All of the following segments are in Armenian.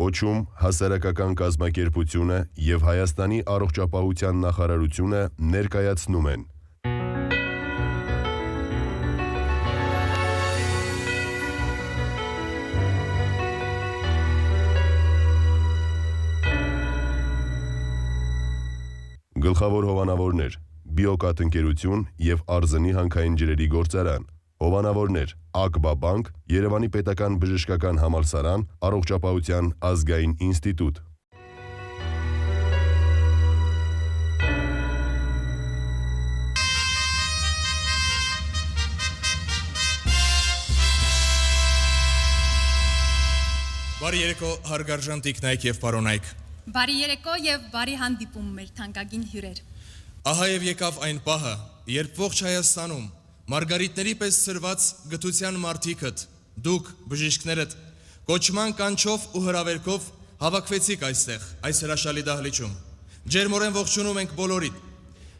Կոչում հասարակական կազմակերպությունը և Հայաստանի առողջապահության նախարարությունը ներկայացնում են Գլխավոր հովանավորներ, Բիոկատ ընկերություն և Արզնի հանքային ջրերի գործարան, հովանավորներ, ԱԿԲԱ բանկ, Երևանի պետական բժշկական համալսարան, առողջապահության ազգային ինստիտուտ։ Բարի երեկո հարգարժան տիկնայք և պարոնայք։ Բարի երեկո և բարի հանդիպում մեր թանկագին հյուրեր։ Ահա և եկավ այն պահը, երբ ողջ Հայաստանում մարգարիտների պես սրված գթության մարդիկդ, դուք բժիշկներդ, կոչման կանչով ու հրավերքով հավաքվեցիք այստեղ, այս հրաշալի դահլիճում։ Ջերմորեն ողջունում ենք բոլորիդ,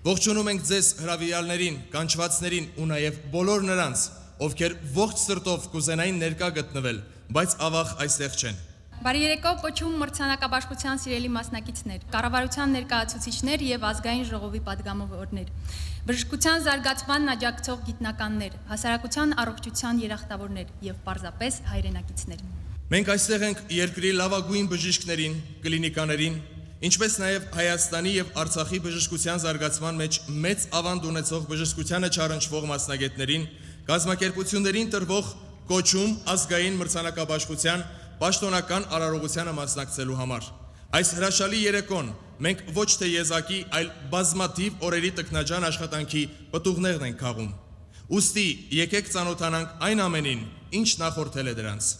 ողջունում ենք ձեզ հրավիրյալներին, կանչվածներին ու նաև բոլոր նրանց, ովքեր ողջ սրտով կուզենային ներկա գտնվել, բայց ավաղ այստեղ չեն։ Բարի երեկո կոչում մրցանակաբաշխության սիրելի մասնակիցներ, կառավարության ներկայացուցիչներ և ազգային ժողովի падգամավորներ, բժշկության զարգացման աջակցող գիտնականներ, հասարակության առողջության երախտավորներ և պարզապես հայրենակիցներ։ Մենք այստեղ ենք երկրի լավագույն բժիշկներին, կլինիկաներին, ինչպես նաև Հայաստանի և Արցախի բժշկության զարգացման մեջ մեծ ավանդ ունեցող բժշկությանը չառընչվող մասնագետներին, կազմակերպություններին տրվող կոչում ազգային մրցանակաբաշխության պաշտոնական արարողությանը մասնակցելու համար։ Այս հրաշալի երեկոն մենք ոչ թե եզակի, այլ բազմաթիվ օրերի տքնաջան աշխատանքի պտուղներն ենք քաղում։ Ուստի եկեք ծանոթանանք այն ամենին, ինչ նախորդել է դրանց։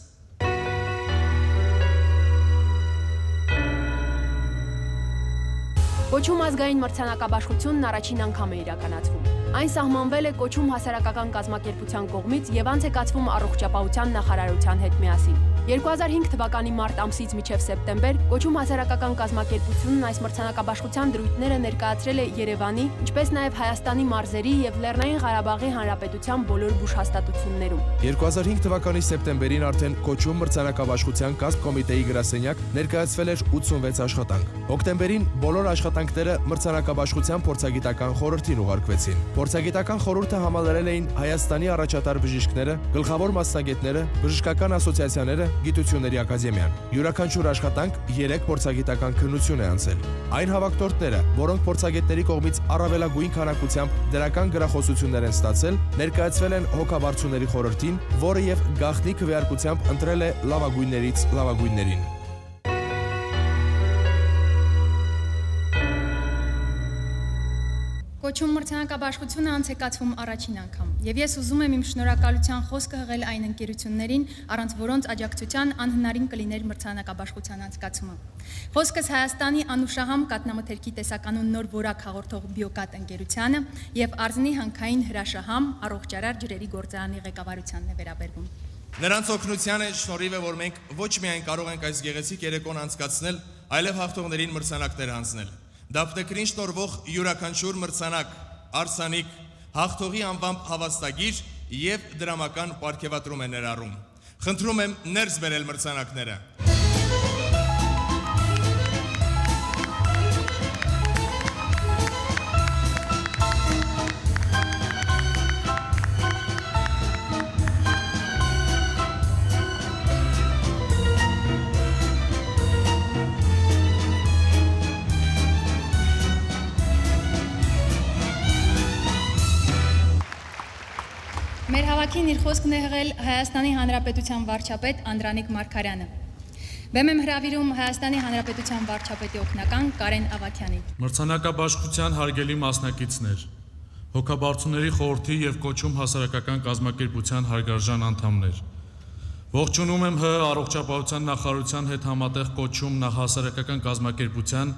Կոչում ազգային մրցանակաբաշխությունն առաջին անգամ է իրականացվում։ Այն սահմանվել է կոչում հասարակական կազմակերպության կողմից և անց է կացվում առողջապահության նախարարության հետ միասին։ 2005 թվականի մարտ ամսից մինչև սեպտեմբեր կոչում հասարակական կազմակերպությունն այս մրցանակաբաշխության դրույթները ներկայացրել է Երևանի, ինչպես նաև Հայաստանի մարզերի և Լեռնային Ղարաբաղի Հանրապետության բոլոր բուժհաստատություններում։ 2005 թվականի սեպտեմբերին արդեն կոչում մրցանակաբաշխության կազմ կոմիտեի գրասենյակ ներկայացվել էր 86 աշխատանք։ Հոկտեմբերին բոլոր աշխատանքները մրցանակաբաշխության փորձագիտական խորհրդին ուղարկվեցին։ Փորձագիտական խորհուրդը համալրել էին Հայաստանի առաջատար բժիշկները, գլխավոր մասնագետները, բժշկական ասոցիացիաները, Գիտությունների ակադեմիան։ Յուրաքանչյուր աշխատանք 3 փորձագիտական քննություն է անցել։ Այն հավաքտորդները, որոնք փորձագետների կողմից առավելագույն քանակությամբ դրական գրախոսություններ են ստացել, ներկայացվել են հոգաբարձուների խորհրդին, որը եւ գաղտնի քվեարկությամբ ընտրել է լավագույններից լավագույններին։ Կոչում մրցանակաբաշխությունը անց է կացվում առաջին անգամ, և ես ուզում եմ իմ շնորհակալության խոսքը հղել այն ընկերություններին, առանց որոնց աջակցության անհնարին կլիներ մրցանակաբաշխության անցկացումը։ Խոսքս Հայաստանի անուշահամ կաթնամթերքի տեսականուն նոր որակ հաղորդող Բիոկատ ընկերությանը և Արզնի հանքային հրաշահամ առողջարար ջրերի գործարանի ղեկավարությանն է վերաբերվում։ Նրանց օգնության շնորհիվ է, որ մենք ոչ միայն կարող ենք այս գեղեցիկ երեկոն անցկացնել, այլև հաղթողներին մրցանակներ հանձնել։ Դափնեկրին շնորհվող յուրաքանչյուր մրցանակ, արձանիկ, հաղթողի անվամբ հավաստագիր և դրամական պարգևատրում է ներառում։ Խնդրում եմ ներս բերել մրցանակները։ Մեր հավաքին իր խոսքն է հղել Հայաստանի Հանրապետության վարչապետ Անդրանիկ Մարգարյանը։ Բեմ եմ հրավիրում Հայաստանի Հանրապետության վարչապետի օգնական Կարեն Ավագյանին։ Մրցանակաբաշխության հարգելի մասնակիցներ, հոգաբարձուների խորհրդի և կոչում հասարակական կազմակերպության հարգարժան անդամներ։ Ողջունում եմ ՀՀ առողջապահության նախարարության հետ համատեղ կոչում հասարակական կազմակերպության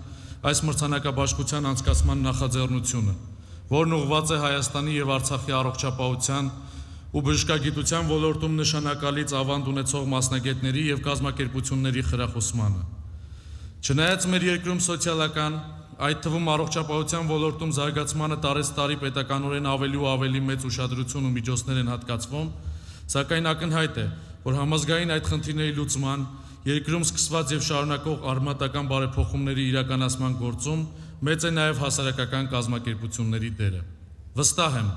այս մրցանակաբաշխության անցկացման նախաձեռնությունը, որն ուղղված է Հայաստանի և Արցախի առողջապահության ու բժշկագիտության ոլորտում նշանակալից ավանդ ունեցող մասնագետների և կազմակերպությունների խրախուսմանը։ Չնայած մեր երկրում սոցիալական, այդ թվում առողջապահության ոլորտում զարգացմանը տարեցտարի պետականորեն ավելի ու ավելի մեծ ուշադրություն ու միջոցներ են հատկացվում, սակայն ակնհայտ է, որ համազգային այդ խնդիրների լուծման երկրում սկսված եւ շարունակող արմատական բարեփոխումների իրականացման գործում մեծ է նաեւ հասարակական կազմակերպությունների դերը։ Վստահ եմ,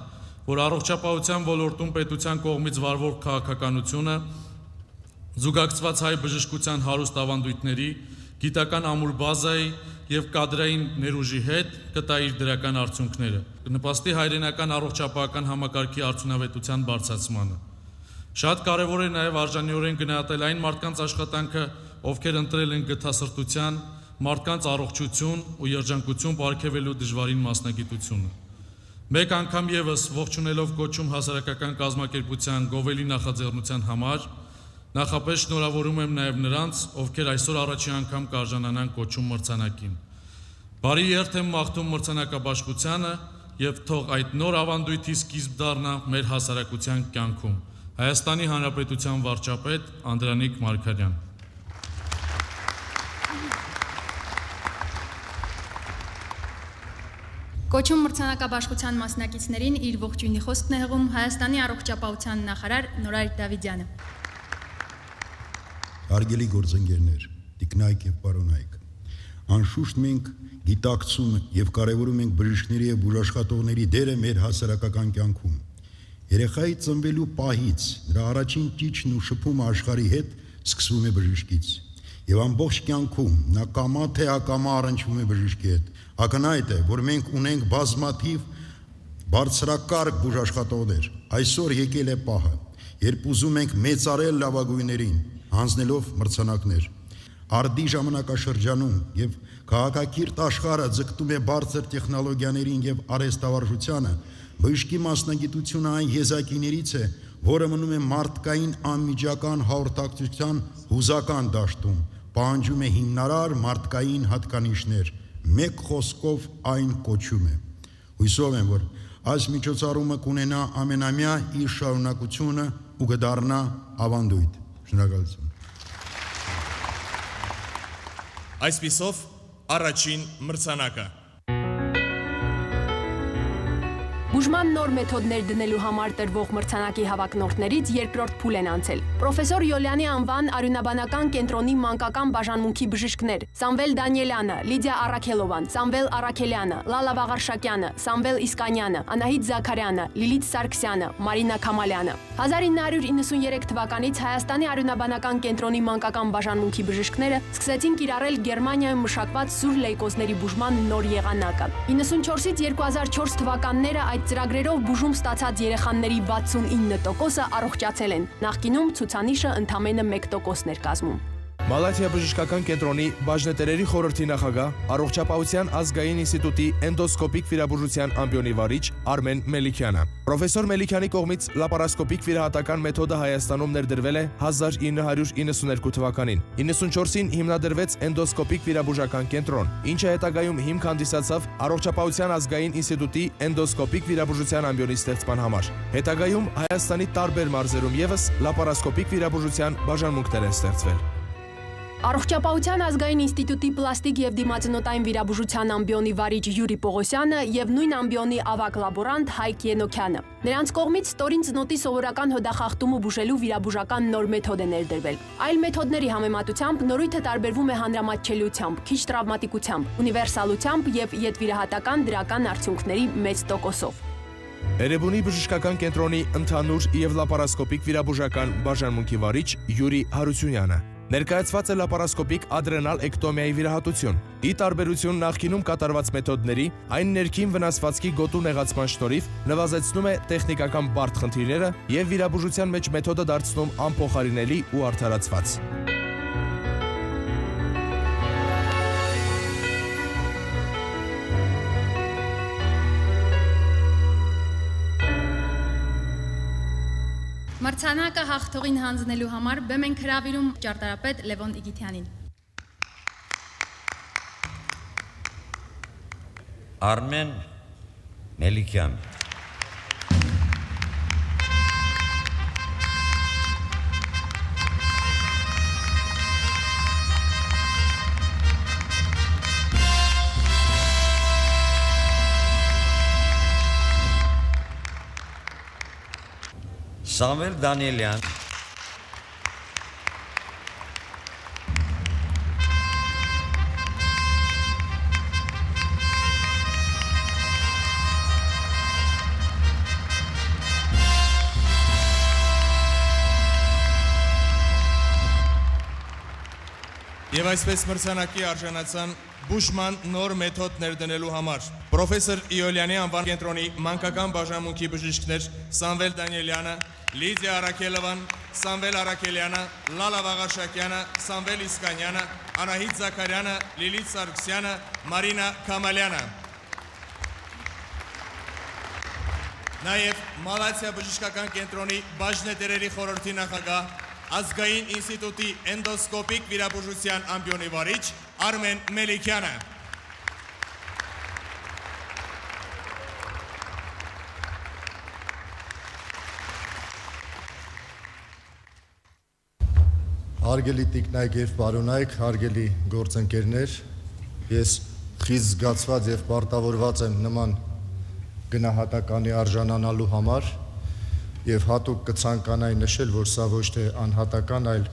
որ առողջապահության ոլորտում պետության կողմից վարվող քաղաքականությունը զուգակցված հայ բժշկության հարուստ ավանդույթների, գիտական ամուր բազայի եւ կադրային ներուժի հետ կտա իր դրական արդյունքները, կնպաստի հայրենական առողջապահական համակարգի արդյունավետության բարձրացմանը։ Շատ կարևոր է նաեւ արժանիորեն գնահատել այն մարդկանց աշխատանքը, ովքեր ընտրել են գթասրտության, մարդկանց առողջություն ու երջանկություն պարգևելու դժվարին մասնագիտությունը։ Մեկ անգամ եւս ողջունելով կոչում հասարակական կազմակերպության գովելի նախաձեռնության համար, նախապես շնորհավորում եմ նաև նրանց, ովքեր այսօր առաջին անգամ կարժանանան կոչում մրցանակին։ Բարի երթ եմ մաղթում մրցանակաբաշխությանը եւ թող այդ նոր ավանդույթի սկիզբ դառնա մեր հասարակության կյանքում։ Հայաստանի Հանրապետության վարչապետ Անդրանիկ Մարգարյան։ Կոչում մրցանակաբաշխության մասնակիցներին իր ողջույնի խոսքն է հղում Հայաստանի առողջապահության նախարար Նորայր Դավիթյանը։ Հարգելի գործընկերներ, տիկնայք եւ պարոնայք, անշուշտ մենք գիտակցում եւ կարեւորում ենք բժիշկների եւ բուժաշխատողների դերը մեր հասարակական կյանքում։ Երեխայի ծնվելու պահից նրա առաջին ճիչն ու շփումը աշխարհի հետ սկսվում է բժիշկից։ Եվ ամբողջ կյանքում նա կամա թե ակամա առնչվում է բժիշկի հետ։ Ակնհայտ է, որ մենք ունենք բազմաթիվ բարձրակարգ բուժաշխատողներ։ Այսօր եկել է պահը, երբ ուզում ենք մեծարել լավագույններին, հանձնելով մրցանակներ։ Արդի ժամանակաշրջանում եւ քաղաքակիրթ աշխարհը ձգտում է բարձր տեխնոլոգիաներին եւ արհեստավարժությանը, բժշկի մասնագիտությունը այն եզակիներից է, որը մնում է մարդկային անմիջական հաղորդակցության հուզական դաշտում, պահանջում է հիմնարար մարդկային հատկանիշներ, մեկ խոսքով այն կոչում է։ Հույսով եմ, որ այս միջոցառումը կունենա ամենամյա իր շարունակությունը ու կդառնա ավանդույթ։ Շնորհակալություն։ Այսպիսով առաջին մրցանակը Բուժման նոր մեթոդներ դնելու համար տրվող մրցանակի հավակնորդներից երկրորդ փուլ են անցել։ Պրոֆեսոր Յոլյանի անվան արյունաբանական կենտրոնի մանկական բաժանմունքի բժիշկներ Սամվել Դանիելյանը, Լիդիա Արաքելովան, Սամվել Արաքելյանը, Լալա Վաղարշակյանը, Սամվել Իսկանյանը, Անահիտ Զաքարյանը, Լիլիթ Սարգսյանը, Մարինա Քամալյանը։ 1993 թվականից Հայաստանի արյունաբանական կենտրոնի մանկական բաժանմունքի բժիշկները սկսեցին կիրառել Գերմանիայում մշակված սուր լեյկոզների բուժման նոր եղանակը։ 94-ից 2004 թվականները այդ ծրագրերով բուժում ստացած երեխաների 69%-ը առողջացել են։ Նախկինում ցուցանիշը ընդամենը 1% էր կազմում։ Մալաթիա բժշկական կենտրոնի բաժնետերերի խորհրդի նախագահ, Առողջապահության ազգային ինստիտուտի էնդոսկոպիկ վիրաբուժության ամբիոնի վարիչ Արմեն Մելիքյանը։ Պրոֆեսոր Մելիքյանի կողմից լապարասկոպիկ վիրահատական մեթոդը Հայաստանում ներդրվել է 1992 թվականին։ 94-ին հիմնադրվեց էնդոսկոպիկ վիրաբուժական կենտրոն, ինչը հետագայում հիմք հանդիսացավ Առողջապահության ազգային ինստիտուտի էնդոսկոպիկ վիրաբուժության ամբիոնի ստեղծման համար։ Հետագայում Հայաստանի տարբեր մարզերում եւս լապարասկոպիկ վիրաբուժության բաժանմունքներ են ստեղծվել։ Առողջապահության ազգային ինստիտուտի պլաստիկ եւ դիմացնոտային վիրաբուժության ամբիոնի վարիչ Յուրի Պողոսյանը եւ նույն ամբիոնի ավագ լաբորանտ Հայկ Ենոքյանը։ Նրանց կողմից ստորին ծնոտի սովորական հոդախախտումը բուժելու վիրաբուժական նոր մեթոդ է ներդրվել։ Այլ մեթոդների համեմատությամբ նորույթը տարբերվում է հանրամատչելիությամբ, քիչ տրավմատիկությամբ, ունիվերսալությամբ եւ ետվիրահատական դրական արդյունքների մեծ տոկոսով։ Էրեբունի բժշկական կենտրոնի ընդհանուր եւ լապարասկոպիկ վիրաբուժական բաժանմունքի վարիչ Յուրի Հարությունյանը ներկայացված է լապարասկոպիկ ադրենալ էկտոմիայի վիրահատություն։ Ի տարբերություն նախկինում կատարված մեթոդների, այն ներքին վնասվածքի գոտու նեղացման շնորհիվ նվազեցնում է տեխնիկական բարդ խնդիրները եւ վիրաբուժության մեջ մեթոդը դարձնում անփոխարինելի ու արդարացված։ Մրցանակը հաղթողին հանձնելու համար բեմ ենք հրավիրում ճարտարապետ Լևոն Իգիթյանին։ Արմեն Մելիքյան Սամվել Դանիելյան Եվ այսպես մրցանակի արժանացան բուժման նոր մեթոդ ներդնելու համար պրոֆեսոր Իոլյանի անվան կենտրոնի մանկական բաժանմունքի բժիշկներ Սամվել Դանիելյանը, Լիդիա Արաքելովան, Սամվել Արաքելյանը, Լալա Վաղարշակյանը, Սամվել Իսկանյանը, Անահիտ Զաքարյանը, Լիլիթ Սարգսյանը, Մարինա Քամալյանը։ Նաև Մալացիա բժշկական կենտրոնի բաժնետերերի խորհրդի նախագահ, Ազգային ինստիտուտի էնդոսկոպիկ վիրաբուժության ամբիոնի վարիչ Արմեն Մելիքյանը։ Հարգելի տիկնայք եւ պարոնայք, հարգելի գործընկերներ, ես խիստ զգացված եւ պարտավորված եմ նման գնահատականի արժանանալու համար եւ հատուկ կցանկանայի նշել, որ սա ոչ թե անհատական, այլ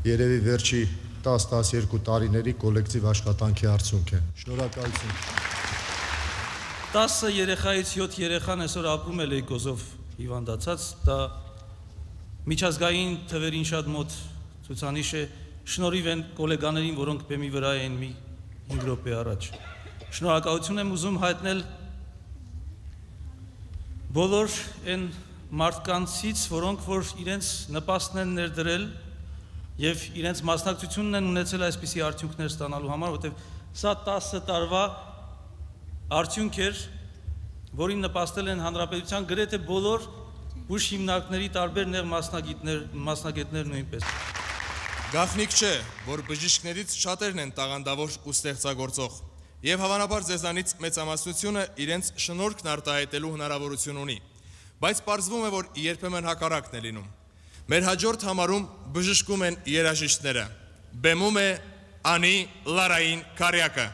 երևի վերջի 10-12 տարիների կոլեկտիվ աշխատանքի արդյունք է։ Շնորհակալություն։ 10 երեխայից 7 երեխան այսօր ապրում է լեյկոզով հիվանդացած, դա միջազգային թվերին շատ մոտ ցուցանիշ է, շնորհիվ են գոլեգաներին, որոնք բեմի վրա են մի 5 րոպե առաջ։ Շնորհակալություն եմ ուզում հայտնել բոլոր այն մարդկանցից, որոնք որ իրենց նպաստն են ներդրել եւ իրենց մասնակցությունն են ունեցել այսպիսի արդյունքներ ստանալու համար, որտեղ սա 10 տարվա արդյունք էր, որին նպաստել են հանրապետության գրեթե բոլոր բուժ հիմնարկների տարբեր նեղ մասնագետներ նույնպես։ Գաղտնիք չէ, որ բժիշկներից շատերն են տաղանդավոր ու ստեղծագործող, եւ հավանաբար ձեզանից մեծամասնությունը իրենց շնորհքն արտահայտելու հնարավորություն ունի, բայց պարզվում է, որ երբեմն հակառակն է լինում։ Մեր հաջորդ համարում բժշկում են երաժիշտները։ Բեմում է Անի Լարային Քարյակը։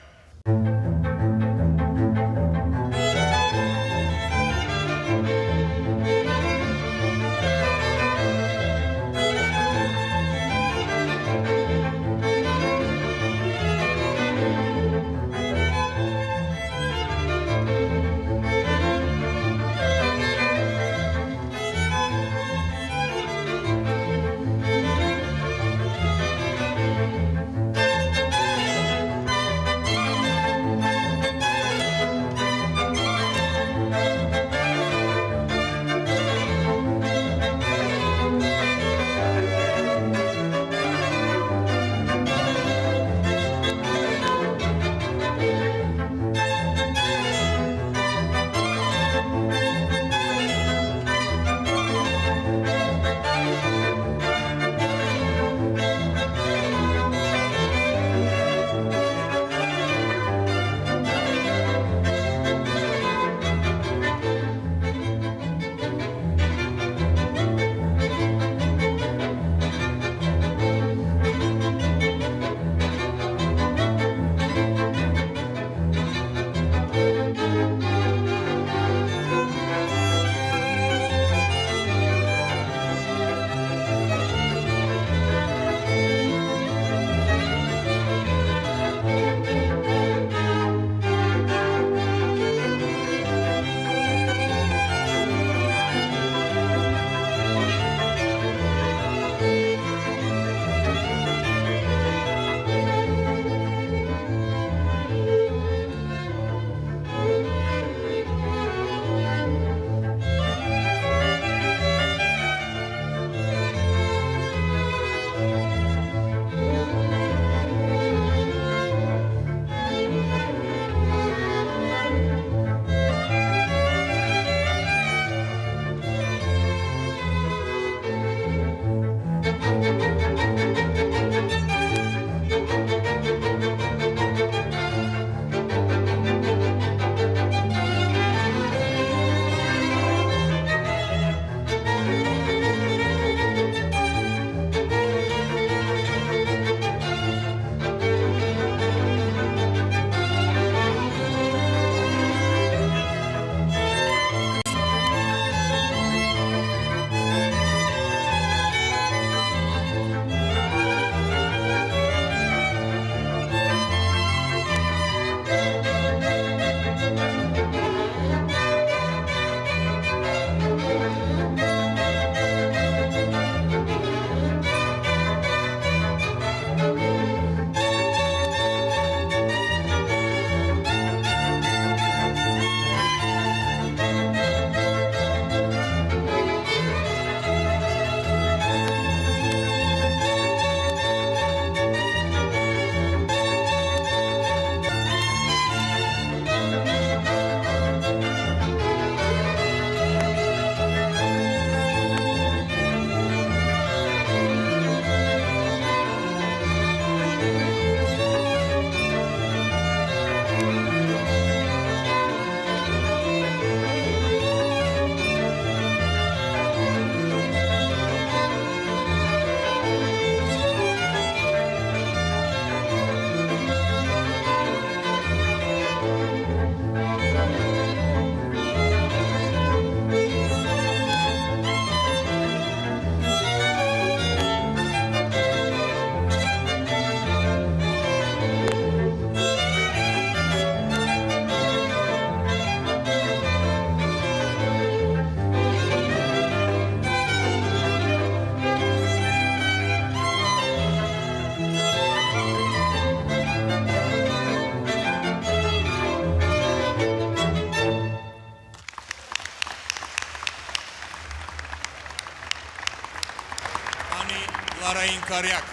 Զաքարյակ։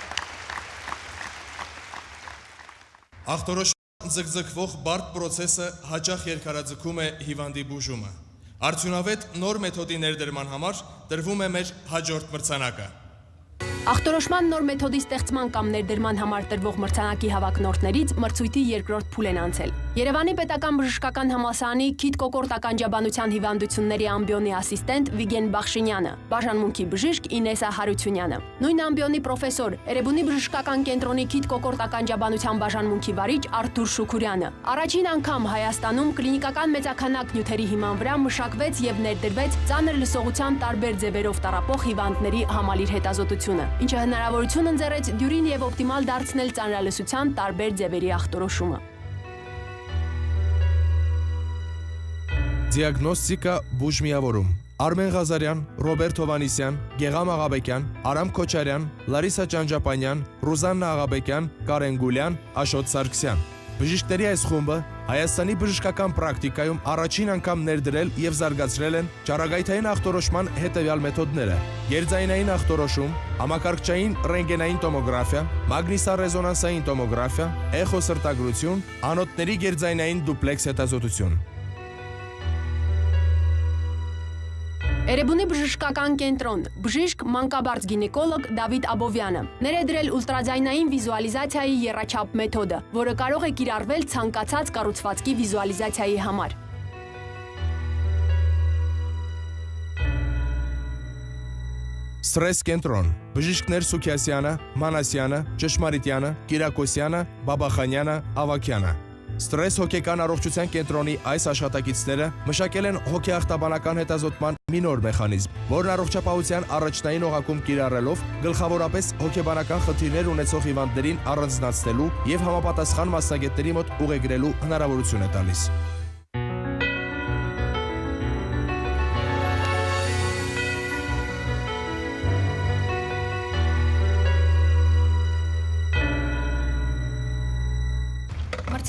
Ախտորոշման ձգձգվող բարդ պրոցեսը հաճախ երկարաձգում է հիվանդի բուժումը։ Արդյունավետ նոր մեթոդի ներդրման համար տրվում է մեր հաջորդ մրցանակը։ Ախտորոշման նոր մեթոդի ստեղծման կամ ներդրման համար տրվող մրցանակի հավակնորդներից մրցույթի երկրորդ փուլ են անցել։ Երևանի պետական բժշկական համալսարանի քիթ կոկորտ ականջաբանության հիվանդությունների ամբիոնի ասիստենտ Վիգեն Բախշինյանը, բաժանմունքի բժիշկ Ինեսա Հարությունյանը, նույն ամբիոնի պրոֆեսոր, Էրեբունի բժշկական կենտրոնի քիթ կոկորտ ականջաբանության բաժանմունքի վարիչ Արթուր Շուքուրյանը։ Առաջին անգամ Հայաստանում կլինիկական մեծաքանակ նյութերի հիման վրա մշակվեց եւ ներդրվեց ծանր լսողության տարբեր ձևերով տառապող հիվանդների համալիր հետազոտությունը, ինչը հնարավորություն ընձեռեց դյուրին եւ օպտիմալ դարձնել ծանրալսության տարբեր ձևերի ախտորոշումը։ Դիագնոստիկա բուժմիավորում Արմեն Ղազարյան, Ռոբերտ Հովանիսյան, Գեգամ Աղաբեկյան, Արամ Քոչարյան, Լարիսա Ճանճապանյան, Ռուզաննա Աղաբեկյան, Կարեն Գուլյան, Աշոտ Սարգսյան։ Բժիշկների այս խումբը Հայաստանի բժշկական պրակտիկայում առաջին անգամ ներդրել եւ զարգացրել են ճառագայթային ախտորոշման հետեւյալ մեթոդները՝ գերձայնային ախտորոշում, համակարգչային ռենտգենային տոմոգրաֆիա, մագնիսառեզոնանսային տոմոգրաֆիա, էխոսրտագրություն, անոթների գերձայնային դուպլեքս հետազոտություն։ Էրեբունի բժշկական կենտրոն, բժիշկ մանկաբարձ գինեկոլոգ Դավիթ Աբովյանը, ներդրել ուլտրաձայնային վիզուալիզացիայի եռաչափ մեթոդը, որը կարող է կիրառվել ցանկացած կառուցվածքի վիզուալիզացիայի համար։ Ստրես կենտրոն, բժիշկներ Սուքիասյանը, Մանասյանը, Ճշմարիտյանը, Կիրակոսյանը, Բաբախանյանը, Ավակյանը։ Ստրես հոգեկան առողջության կենտրոնի այս աշխատակիցները մշակել են հոգեախտաբանական հետազոտման մի նոր մեխանիզմ, որն առողջապահության առաջնային օղակում կիրառելով գլխավորապես հոգեբանական խնդիրներ ունեցող հիվանդներին առանձնացնելու եւ համապատասխան մասնագետների մոտ ուղեգրելու հնարավորություն է տալիս։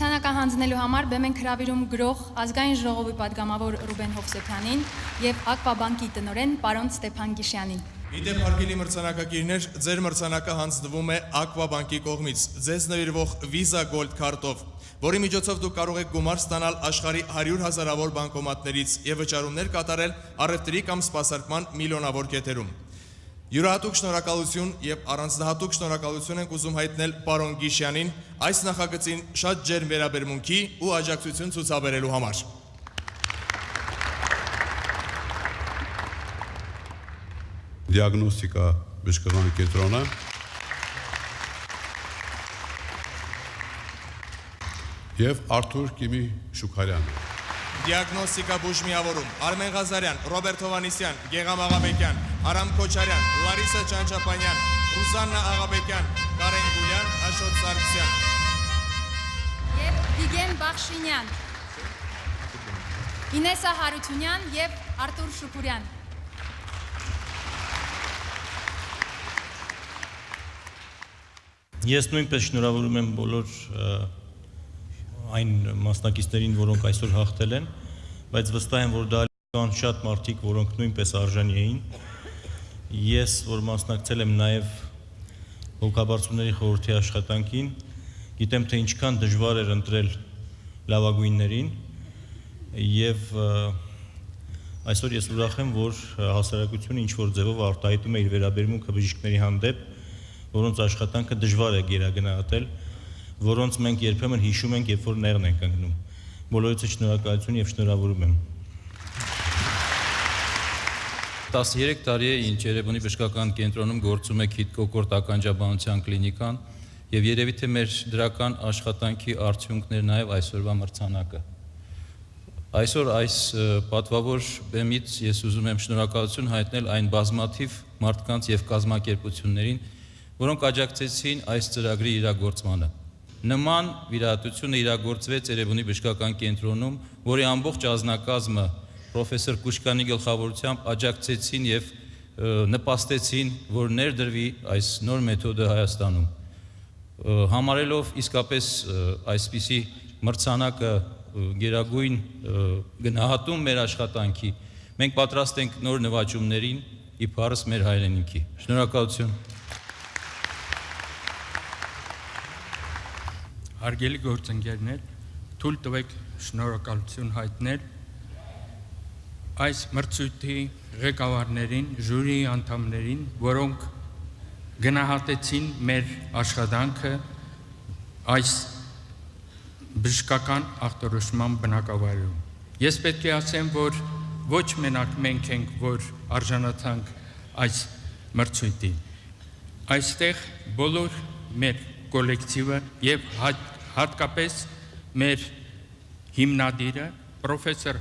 Մրցանակը հանձնելու համար բեմ ենք հրավիրում գրող ազգային ժողովի падգամավոր Ռուբեն Հովսեփյանին եւ ԱԿՎԱ բանկի տնօրեն պարոն Ստեփան Գիշյանին։ Իդեպ հարգելի մրցանակակիրներ, ձեր մրցանակը հանձնվում է ԱԿՎԱ բանկի կողմից ձեզ նվիրվող Visa Gold քարտով, որի միջոցով դուք կարող եք գումար ստանալ աշխարհի 100 հազարավոր բանկոմատներից եւ վճարումներ կատարել առևտրի կամ սպասարկման միլիոնավոր կետերում։ Յուրահատուկ շնորհակալություն եւ առանձնահատուկ շնորհակալություն ենք ուզում հայտնել պարոն Գիշյանին այս նախագծին շատ ջերմ վերաբերմունքի ու աջակցություն ցուցաբերելու համար։ Դիագնոստիկա բժշկական կենտրոնը եւ Արթուր Կիմի Շուքարյանը։ Դիագնոստիկա բուժմիավորում Արմեն Ղազարյան, Ռոբերտ Հովանիսյան, Գեգամ Աղաբեկյան, Արամ Քոչարյան, Լարիսա Ճանճապանյան, Ռուզաննա Աղաբեկյան, Կարեն Գուլյան, Աշոտ Սարգսյան Եվ Վիգեն Բախշինյան, Ինեսա Հարությունյան եւ Արթուր Շուքուրյան։ Ես նույնպես շնորհավորում եմ բոլոր այն մասնակիցներին, որոնք այսօր հաղթել են, բայց վստահ եմ, որ դա կան շատ մարդիկ, որոնք նույնպես արժանի էին։ Ես, որ մասնակցել եմ նաև հոգաբարձուների խորհրդի աշխատանքին, գիտեմ, թե ինչքան դժվար էր ընտրել լավագույններին եւ այսօր ես ուրախ եմ, որ հասարակությունը ինչ-որ ձևով արտահայտում է իր վերաբերմունքը բժիշկների հանդեպ, որոնց աշխատանքը դժվար է գերագնահատել, որոնց մենք երբեմն հիշում ենք, երբ որ նեղն ենք ընկնում։ Բոլորիցս շնորհակալություն եւ շնորհավորում եմ։ 13 տարի է, ինչ Երևանի բժշկական կենտրոնում գործում է քիթ կոկորտ ականջաբանության կլինիկան եւ երևի թե մեր դրական աշխատանքի արդյունքներ նաեւ այսօրվա մրցանակը։ Այսօր այս պատվավոր բեմից ես ուզում եմ շնորհակալություն հայտնել այն բազմաթիվ մարդկանց եւ կազմակերպություններին, որոնք աջակցեցին այս ծրագրի իրագործմանը։ Նման վիրահատությունը իրագործվեց Երևանի բժշկական կենտրոնում, որի ամբողջ անձնակազմը պրոֆեսոր Կուշկանի գլխավորությամբ աջակցեցին եւ նպաստեցին, որ ներդրվի այս նոր մեթոդը Հայաստանում։ Համարելով իսկապես այսպիսի մրցանակը գերագույն գնահատում մեր աշխատանքի, մենք պատրաստ ենք նոր նվաճումներին իբարս մեր հայրենիքի։ Շնորհակալություն։ Հարգելի գործընկերներ, թույլ տվեք շնորհակալություն հայտնել այս մրցույթի ղեկավարներին, ժյուրիի անդամներին, որոնք գնահատեցին մեր աշխատանքը այս բժշկական ախտորոշման բնակավայրում։ Ես պետք է ասեմ, որ ոչ մենակ մենք ենք, որ արժանացանք այս մրցույթին։ Այստեղ բոլոր մեր կոլեկտիվը եւ հատկապես մեր հիմնադիրը պրոֆեսոր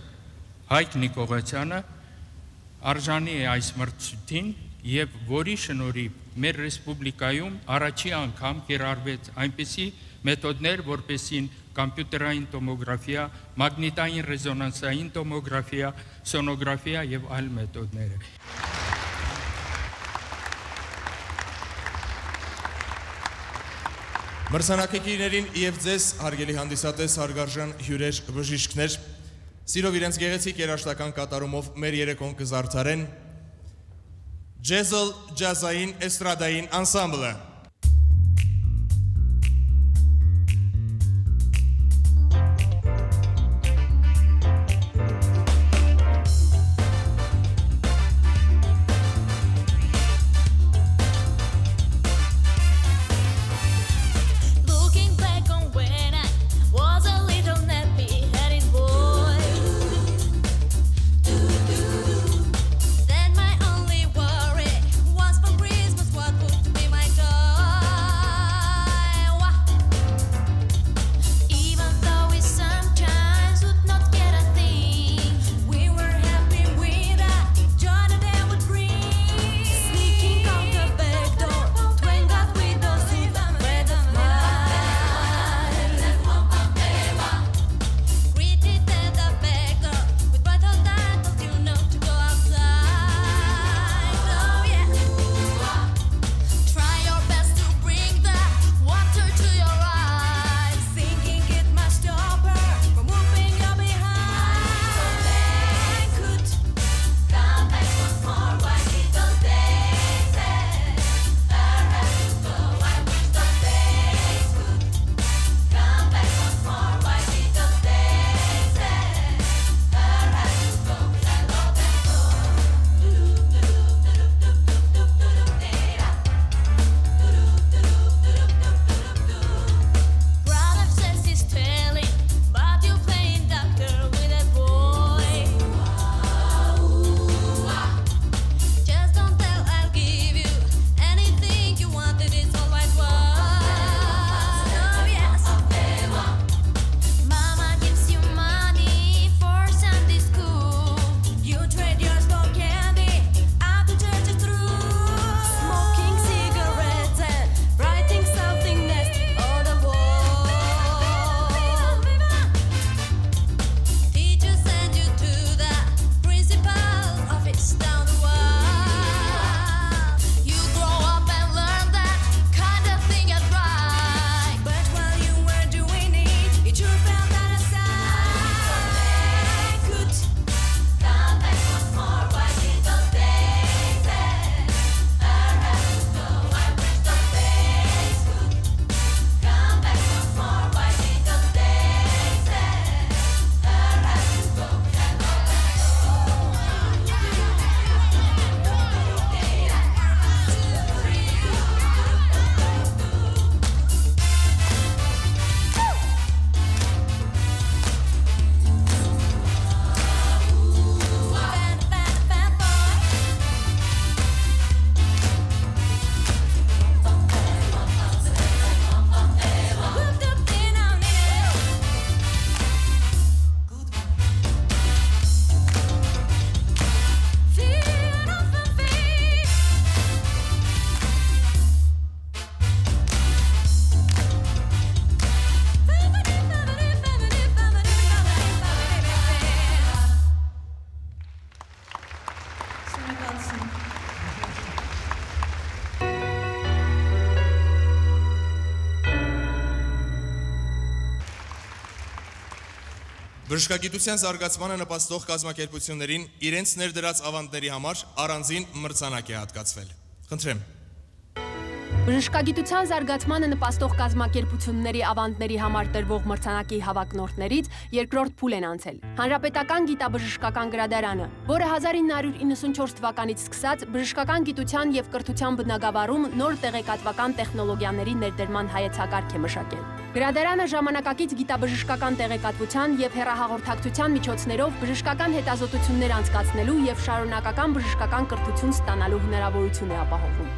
Հայկ Նիկողոսյանը արժանի է այս մրցույթին եւ որի շնորհիվ մեր ռեսպուբլիկայում առաջի անգամ կիրառվեց այնպիսի մեթոդներ, որպեսին կոմպյուտերային տոմոգրաֆիա, մագնիտային ռեզոնանսային տոմոգրաֆիա, սոնոգրաֆիա եւ այլ մեթոդներ։ Մրցանակակիրներին եւ ձեզ, հարգելի հանդիսատես, հարգարժան հյուրեր, բժիշկներ, սիրով իրենց գեղեցիկ երաժշտական կատարումով մեր երեկոն կզարդարեն Ջեզլ ջազային էստրադային անսամբլը։ Բժշկագիտության զարգացմանը նպաստող կազմակերպություններին իրենց ներդրած ավանդների համար առանձին մրցանակ է հատկացվել։ Խնդրեմ։ Բժշկագիտության զարգացմանը նպաստող կազմակերպությունների ավանդների համար տրվող մրցանակի հավակնորդներից երկրորդ փուլ են անցել։ Հանրապետական գիտաբժշկական գրադարանը, որը 1994 թվականից սկսած բժշկական գիտության եւ կրթության բնագավառում նոր տեղեկատվական տեխնոլոգիաների ներդրման հայեցակարգ է մշակել։ Գրադարանը ժամանակակից գիտաբժշկական տեղեկատվության եւ հեռահաղորդակցության միջոցներով բժշկական հետազոտություններ անցկացնելու եւ շարունակական բժշկական կրթություն ստանալու հնարավորություն է ապահովում։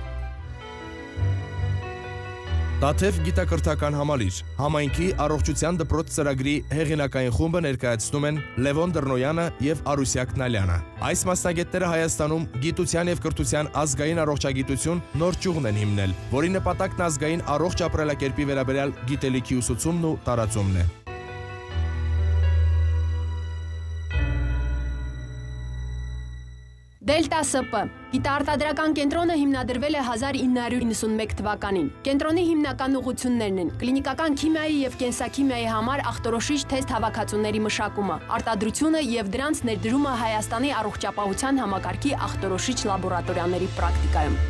Տաթև գիտակրթական համալիր, համայնքի առողջության դպրոց ծրագրի հեղինակային խումբը ներկայացնում են Լևոն Դռնոյանը եւ Արուսյակ Նալյանը։ Այս մասնագետները Հայաստանում գիտության եւ կրթության ազգային առողջագիտություն նոր ճյուղն են հիմնել, որի նպատակն ազգային առողջ ապրելակերպի վերաբերյալ գիտելիքի ուսուցումն ու տարածումն է։ Դելտա ՍՊ գիտաարտադրական կենտրոնը հիմնադրվել է 1991 թվականին։ Կենտրոնի հիմնական ուղղություններն են կլինիկական քիմիայի եւ կենսաքիմիայի համար ախտորոշիչ թեստ հավաքածուների մշակումը, արտադրությունը եւ դրանց ներդրումը Հայաստանի առողջապահության համակարգի ախտորոշիչ լաբորատորիաների պրակտիկայում։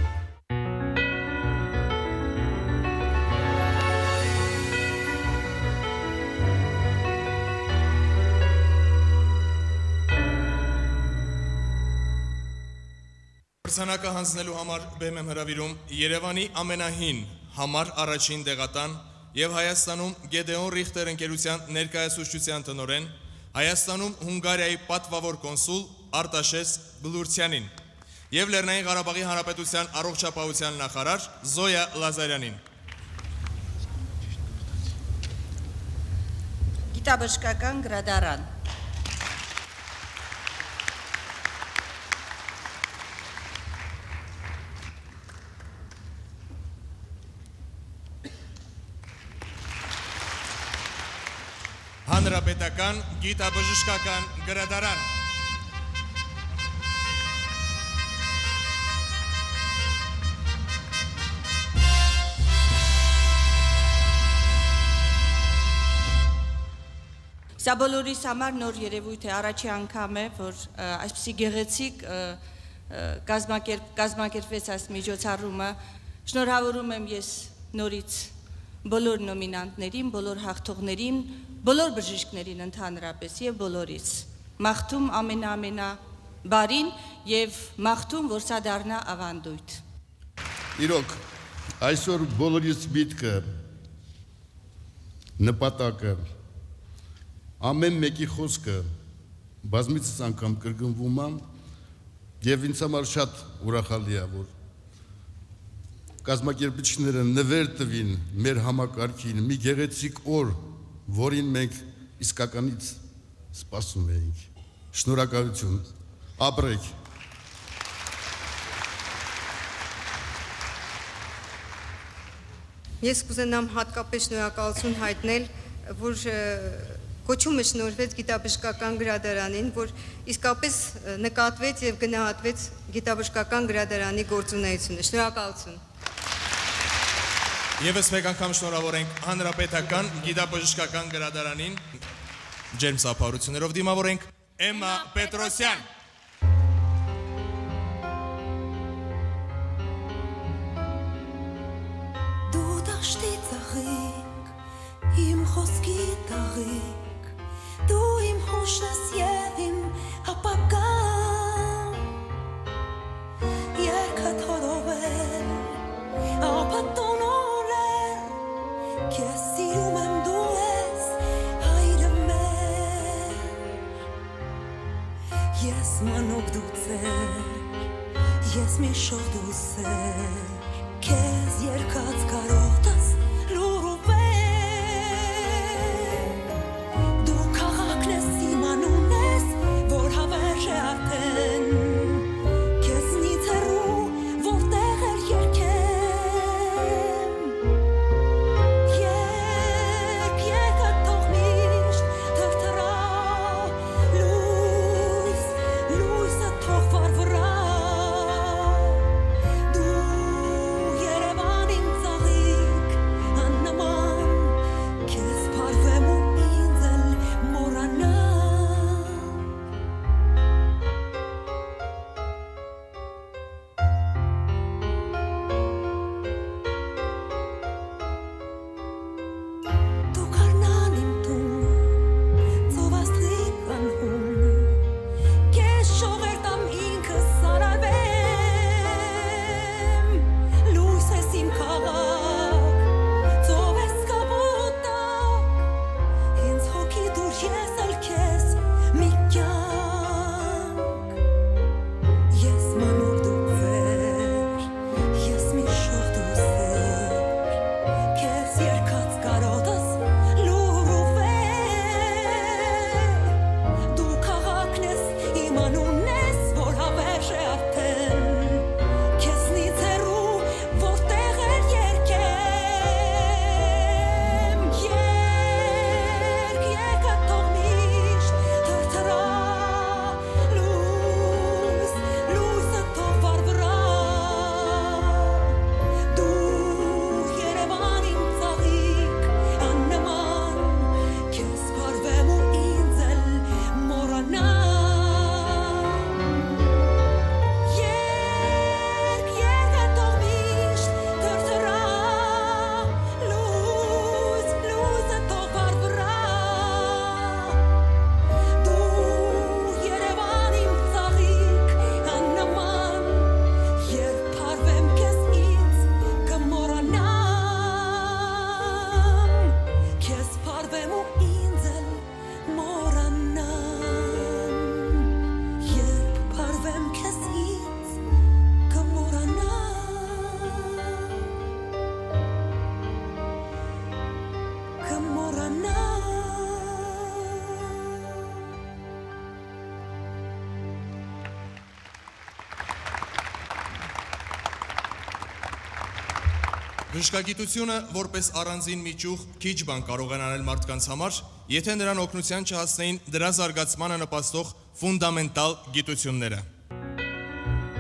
Մրցանակը հանձնելու համար բեմ եմ հրավիրում Երևանի ամենահին համար առաջին դեղատան եւ Հայաստանում Գեդեոն Ռիխտեր ընկերության ներկայացուցչության տնօրեն, Հայաստանում Հունգարիայի պատվավոր կոնսուլ Արտաշես Բլուրցյանին եւ Լեռնային Ղարաբաղի Հանրապետության առողջապահության նախարար Զոյա Լազարյանին։ Գիտաբժշկական գրադարան Հանրապետական գիտաբժշկական գրադարան Սա բոլորիս համար նոր երևույթ է, առաջի անգամ է, որ այսպիսի գեղեցիկ կազմակերպվեց այս միջոցառումը։ Շնորհավորում եմ ես նորից բոլոր նոմինանտներին, բոլոր հաղթողներին, բոլոր բժիշկներին ընդհանրապես եւ բոլորից։ Մաղթում ամենա բարին եւ մաղթում, որ սա դառնա ավանդույթ։ Իրոք, այսօր բոլորից միտքը, նպատակը, ամեն մեկի խոսքը բազմիցս անգամ կրկնվում է եւ ինձ համար շատ ուրախալի է, որ կազմակերպիչները նվեր տվին մեր համակարգին մի գեղեցիկ օր, որին մենք իսկականից սպասում էինք։ Շնորհակալություն, ապրեք։ Ես կուզենամ հատկապես շնորհակալություն հայտնել, որ կոչումը շնորհվեց գիտաբժշկական գրադարանին, որ իսկապես նկատվեց եւ գնահատվեց գիտաբժշկական գրադարանի գործունեությունը։ Շնորհակալություն։ Եվս մեկ անգամ շնորհավոր ենք Հանրապետական գիտաբժշկական գրադարանին։ Ջերմ սափարություններով դիմավորենք Էմմա Պետրոսյան։ Դու դաշտի ծաղիկ, իմ խոսքի տաղիկ, դու իմ հուշն ես և իմ ապագան, երկդ հորովել, ապատոն օրել, քեզ սիրում եմ դու ես հայրը մեր, ես մանոք դու ծեր, ես մի շող դու սեր, քեզ երկած կարոտս լուրու վեր, արդեն քեզնից հեռու որտեղ էլ երգեմ եկա թող միշտ թրթռա լույսը թող վառվռա դու Երևան իմ ծաղիկ մոռանա Բժշկագիտությունը որպես առանձին միջուղ քիչ բան կարող են անել մարդկանց համար, եթե նրան օգնության չհասնեին դրա զարգացմանը նպաստող ֆունդամենտալ գիտությունները։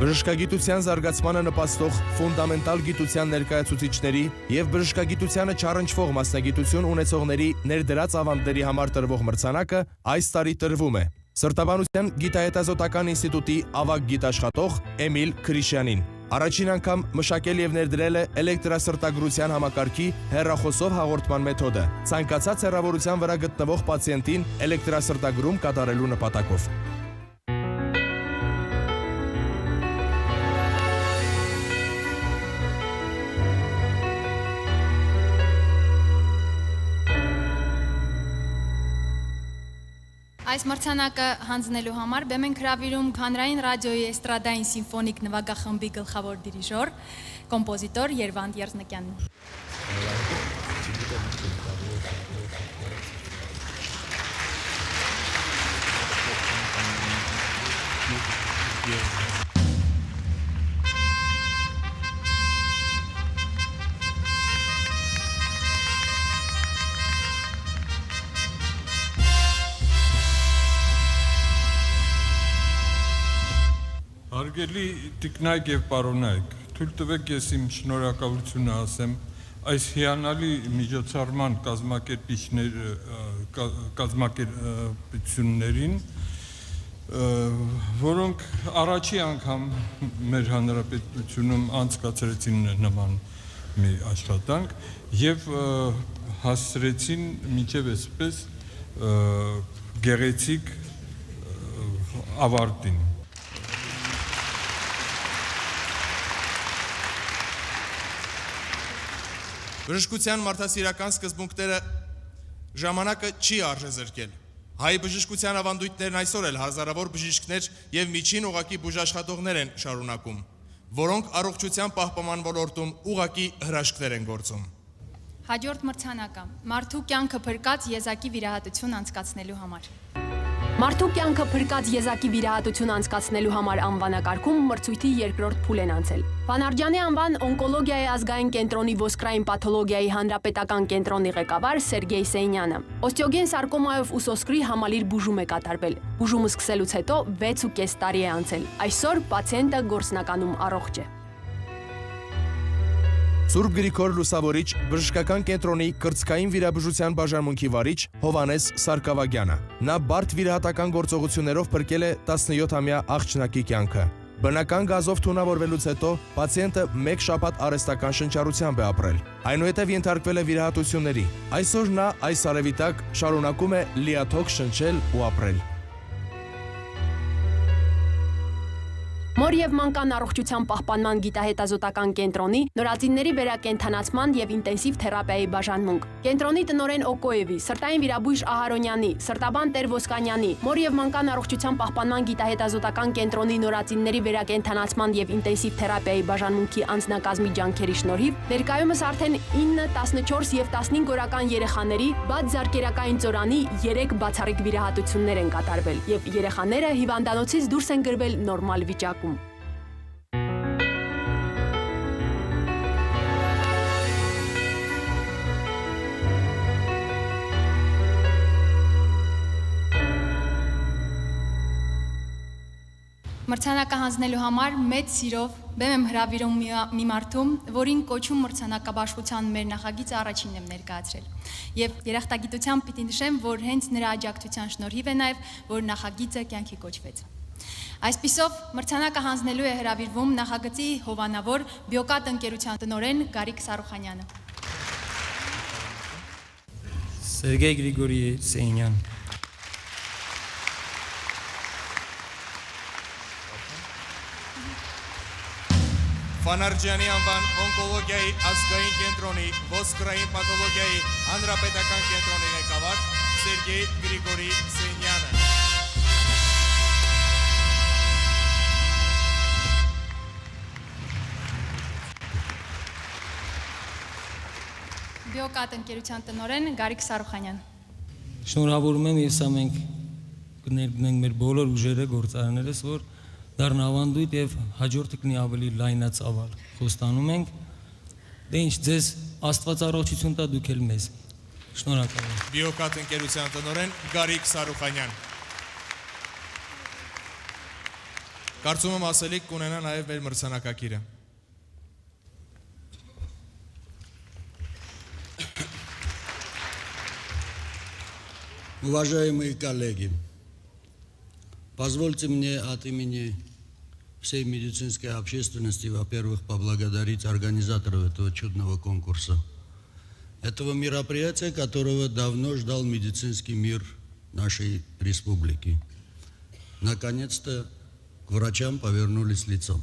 Բժշկագիտության զարգացմանը նպաստող ֆունդամենտալ գիտության ներկայացուցիչների եւ բժշկագիտությանը չառընչվող մասնագիտություն ունեցողների ներդրած ավանդների համար տրվող մրցանակը այս տարի տրվում է Սրտաբանության գիտահետազոտական ինստիտուտի ավագ գիտաշխատող Էմիլ Քրիշյանին։ Առաջին անգամ մշակել եւ ներդրել է էլեկտրասրտագրության համակարգի հեռախոսով հաղորդման մեթոդը, ցանկացած հեռավորության վրա գտնվող պացիենտին էլեկտրասրտագրում կատարելու նպատակով։ Այս մրցանակը հանձնելու համար բեմ ենք հրավիրում Հանրային ռադիոյի էստրադային սիմֆոնիկ նվագախմբի գլխավոր դիրիժոր, կոմպոզիտոր Երվանդ Երզնկյանին։ Հարգելի տիկնայք եւ պարոնայք, թույլ տվեք ես իմ շնորհակալությունը ասեմ այս հիանալի միջոցառման կազմակերպություններին, որոնք առաջի անգամ մեր հանրապետությունում անցկացրեցին նման մի աշխատանք եւ հասցրեցին մինչեւ այսպես գեղեցիկ ավարտին։ Բժշկության մարդասիրական սկզբունքները ժամանակը չի արժեզրկել։ Հայ բժշկության ավանդույթներն այսօր էլ հազարավոր բժիշկներ եւ միջին ուղակի բուժաշխատողներ են շարունակում, որոնք առողջության պահպանման ոլորտում ուղակի հրաշքներ են գործում։ Հաջորդ մրցանակը մարդու կյանքը փրկած եզակի վիրահատություն անցկացնելու համար։ Մարդու կյանքը փրկած եզակի վիրահատություն անցկացնելու համար անվանակարգում մրցույթի երկրորդ փուլ են անցել։ Վանարջյանի անվան օնկոլոգիայի ազգային կենտրոնի ոսկրային պաթոլոգիայի հանրապետական կենտրոնի ղեկավար Սերգեյ Սեյնյանը օստեոգեն սարկոմայով ուսոսկրի համալիր բուժում է կատարվել։ Բուժումը սկսելուց հետո 6.5 տարի է անցել։ Այսօր պացիենտը գործնականում առողջ է։ Սուրբ Գրիգոր Լուսավորիչ բժշկական կենտրոնի կրծքային վիրաբուժության բաժանմունքի վարիչ Հովանես Սարգսակյանը։ Նա բարդ վիրահատական գործողություններով փրկել է 17-ամյա աղջնակի կյանքը։ Բնական գազով թունավորվելուց հետո պացիենտը 1 շաբաթ արհեստական շնչառությամբ է ապրել։ Այնուհետև ենթարկվել է վիրահատությունների։ Այսօր նա այս արևիտակ շարունակում է լիաթոք շնչել ու ապրել։ Մոր եւ մանկան առողջության պահպանման գիտահետազոտական կենտրոնի նորածինների վերակենդանացման եւ ինտենսիվ թերապիայի բաժանմունք։ Կենտրոնի տնօրեն Օկոևի, սրտային վիրաբույժ Ահարոնյանի, սրտաբան Տեր Ոսկանյանի, Մոր եւ մանկան առողջության պահպանման գիտահետազոտական կենտրոնի նորածինների վերակենդանացման եւ ինտենսիվ թերապիայի բաժանմունքի անձնակազմի ջանքերի շնորհիվ ներկայումս արդեն 9, 14 եւ 15 օրական երեխաների բաց զարկերակային ծորանի 3 բացառիկ վիրահատություններ են կատարվել եւ երեխաները հիվանդանոցից դուրս են գրվել նորմալ վիճակում։ Մրցանակը հանձնելու համար մեծ սիրով բեմ եմ հրավիրում մի մարդու, որին կոչում մրցանակաբաշխության մեր նախագիծը առաջինն եմ ներկայացրել։ Եվ երախտագիտությամբ պիտի նշեմ, որ հենց նրա աջակցության շնորհիվ է նաև, որ նախագիծը կյանքի կոչվեց։ Այսպիսով մրցանակը հանձնելու է հրավիրվում նախագծի հովանավոր Բիոկատ ընկերության տնօրեն Գարիկ Սարուխանյանը։ Սերգեյ Գրիգորի Սեյնյան։ Վանարջյանի անվան օնկոլոգիայի ազգային կենտրոնի ոսկրային պաթոլոգիայի հանրապետական կենտրոնի ղեկավար Սերգեյ Գրիգորի Սեյնյանը։ Բիոկատ ընկերության տնօրեն Գարիկ Սարուխանյան։ Շնորհավորում եմ եւ սա մենք կներգնենք մեր բոլոր ուժերը, գործարաններս, որ դառնա ավանդույթ եւ հաջորդը կնի ավելի լայնացավալ։ Խոստանում ենք։ Դե ինչ, ձեզ Աստված առողջություն տա, դուք էլ մեզ։ Շնորհակալ եմ։ Բիոկատ ընկերության տնօրեն Գարիկ Սարուխանյան։ Կարծում եմ ասելիք կունենա նաև մեր մրցանակակիրը։ Уважаемые коллеги, позвольте мне от имени всей медицинской общественности, во-первых, поблагодарить организаторов этого чудного конкурса, этого мероприятия, которого давно ждал медицинский мир нашей республики. Наконец-то к врачам повернулись лицом.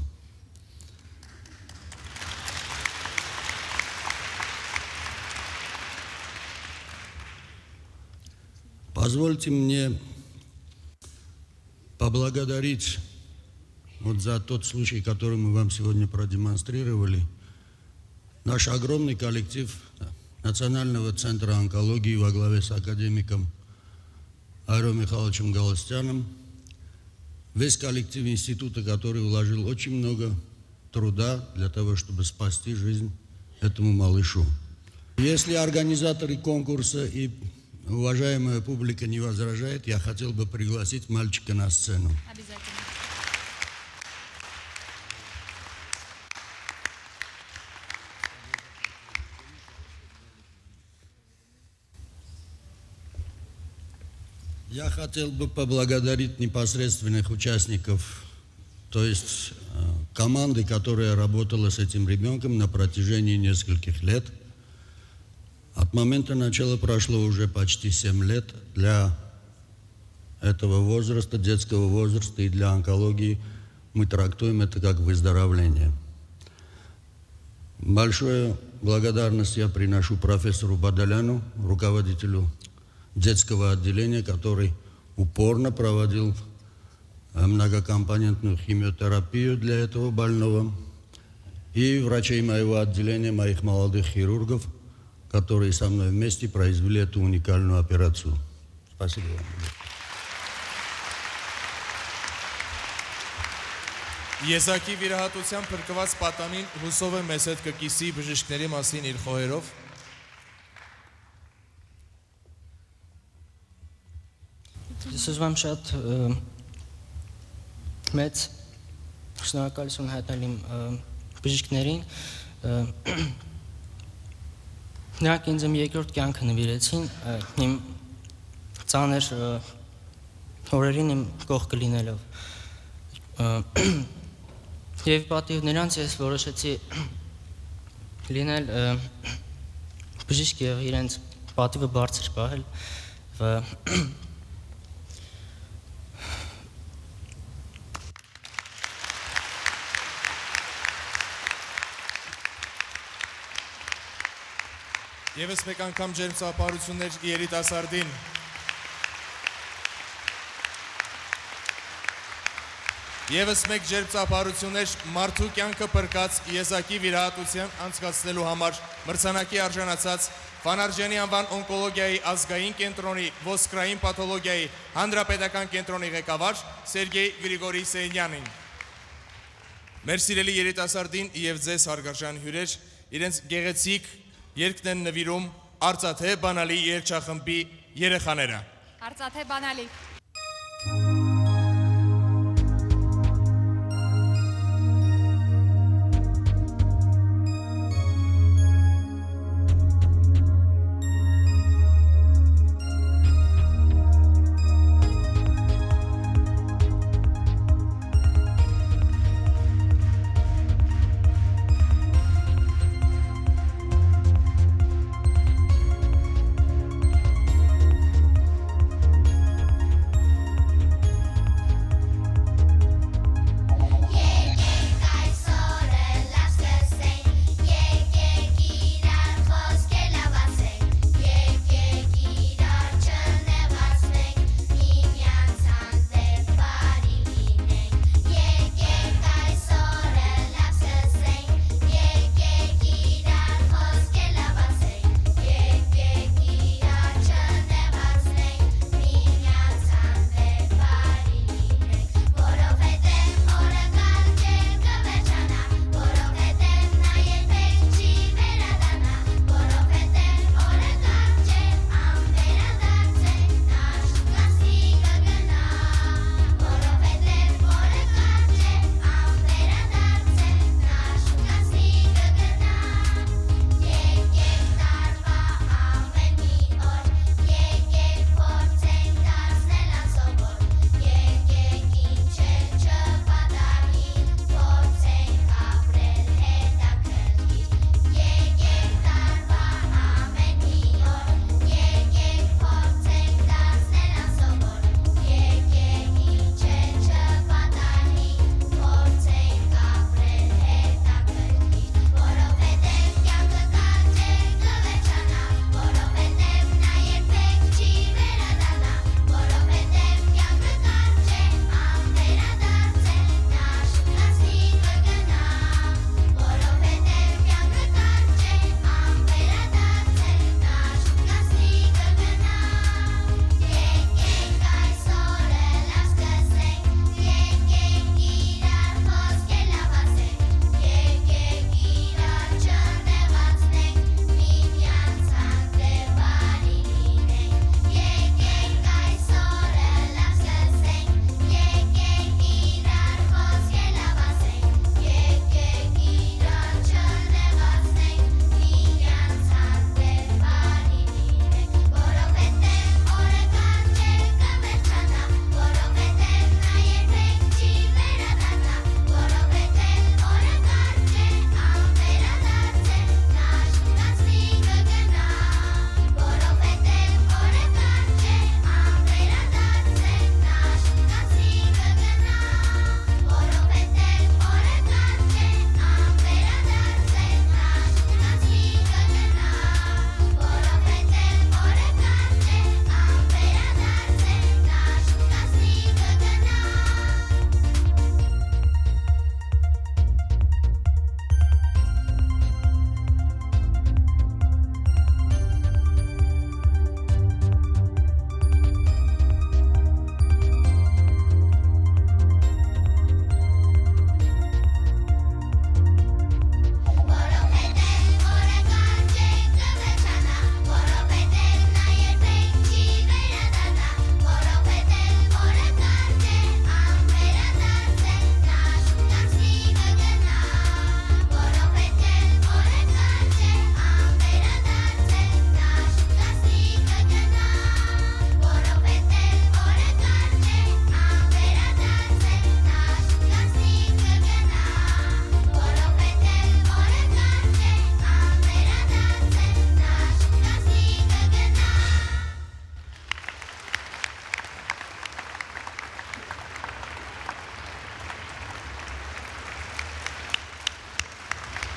Позвольте мне поблагодарить вот за тот случай, который мы вам сегодня продемонстрировали, наш огромный коллектив Национального центра онкологии во главе с академиком Айром Михайловичем Галустяном, весь коллектив института, который вложил очень много труда для того, чтобы спасти жизнь этому малышу. Если организаторы конкурса и уважаемая публика не возражает, я хотел бы пригласить мальчика на сцену. Обязательно. Я хотел бы поблагодарить непосредственных участников, то есть команды, которая работала с этим ребенком на протяжении нескольких лет. От момента начала прошло уже почти 7 лет. Для этого возраста, детского возраста и для онкологии мы трактуем это как выздоровление. Большую благодарность я приношу профессору Бадаляну, руководителю детского отделения, который упорно проводил многокомпонентную химиотерапию для этого больного, и врачей моего отделения, моих молодых хирургов, которые со мной вместе произвели эту уникальную операцию. Спасибо вам. Եզակի վիրահատության փրկված պատանին հուսով եմ մեզ հետ կկիսի բժիշկների մասին իր խոհերով։ Ես ուզում եմ շատ մեծ շնորհակալություն հայտնել իմ բժիշկներին։ Նրանք ինձ իմ երկրորդ կյանքը նվիրեցին, իմ ծանր օրերին իմ կողքը լինելով։ Եվ պատիվ նրանց ես որոշեցի լինել բժիշկ եւ իրենց պատիվը բարձր պահել։ Եվս մեկ անգամ ջերմ ծափարություններ երիտասարդին։ Եվս մեկ ջերմ ծափարություններ մարդու կյանքը փրկած եզակի վիրահատության անցկացնելու համար մրցանակի արժանացած Ֆանարջյանի անվան օնկոլոգիայի ազգային կենտրոնի ոսկրային պաթոլոգիայի հանրապետական կենտրոնի ղեկավար Սերգեյ Գրիգորի Սեյնյանին։ Մեր սիրելի երիտասարդին եւ ձեզ հարգարժան հյուրեր, իրենց գեղեցիկ երգն են նվիրում Արծաթե բանալի երգչախմբի երեխաները։ Արծաթե բանալի։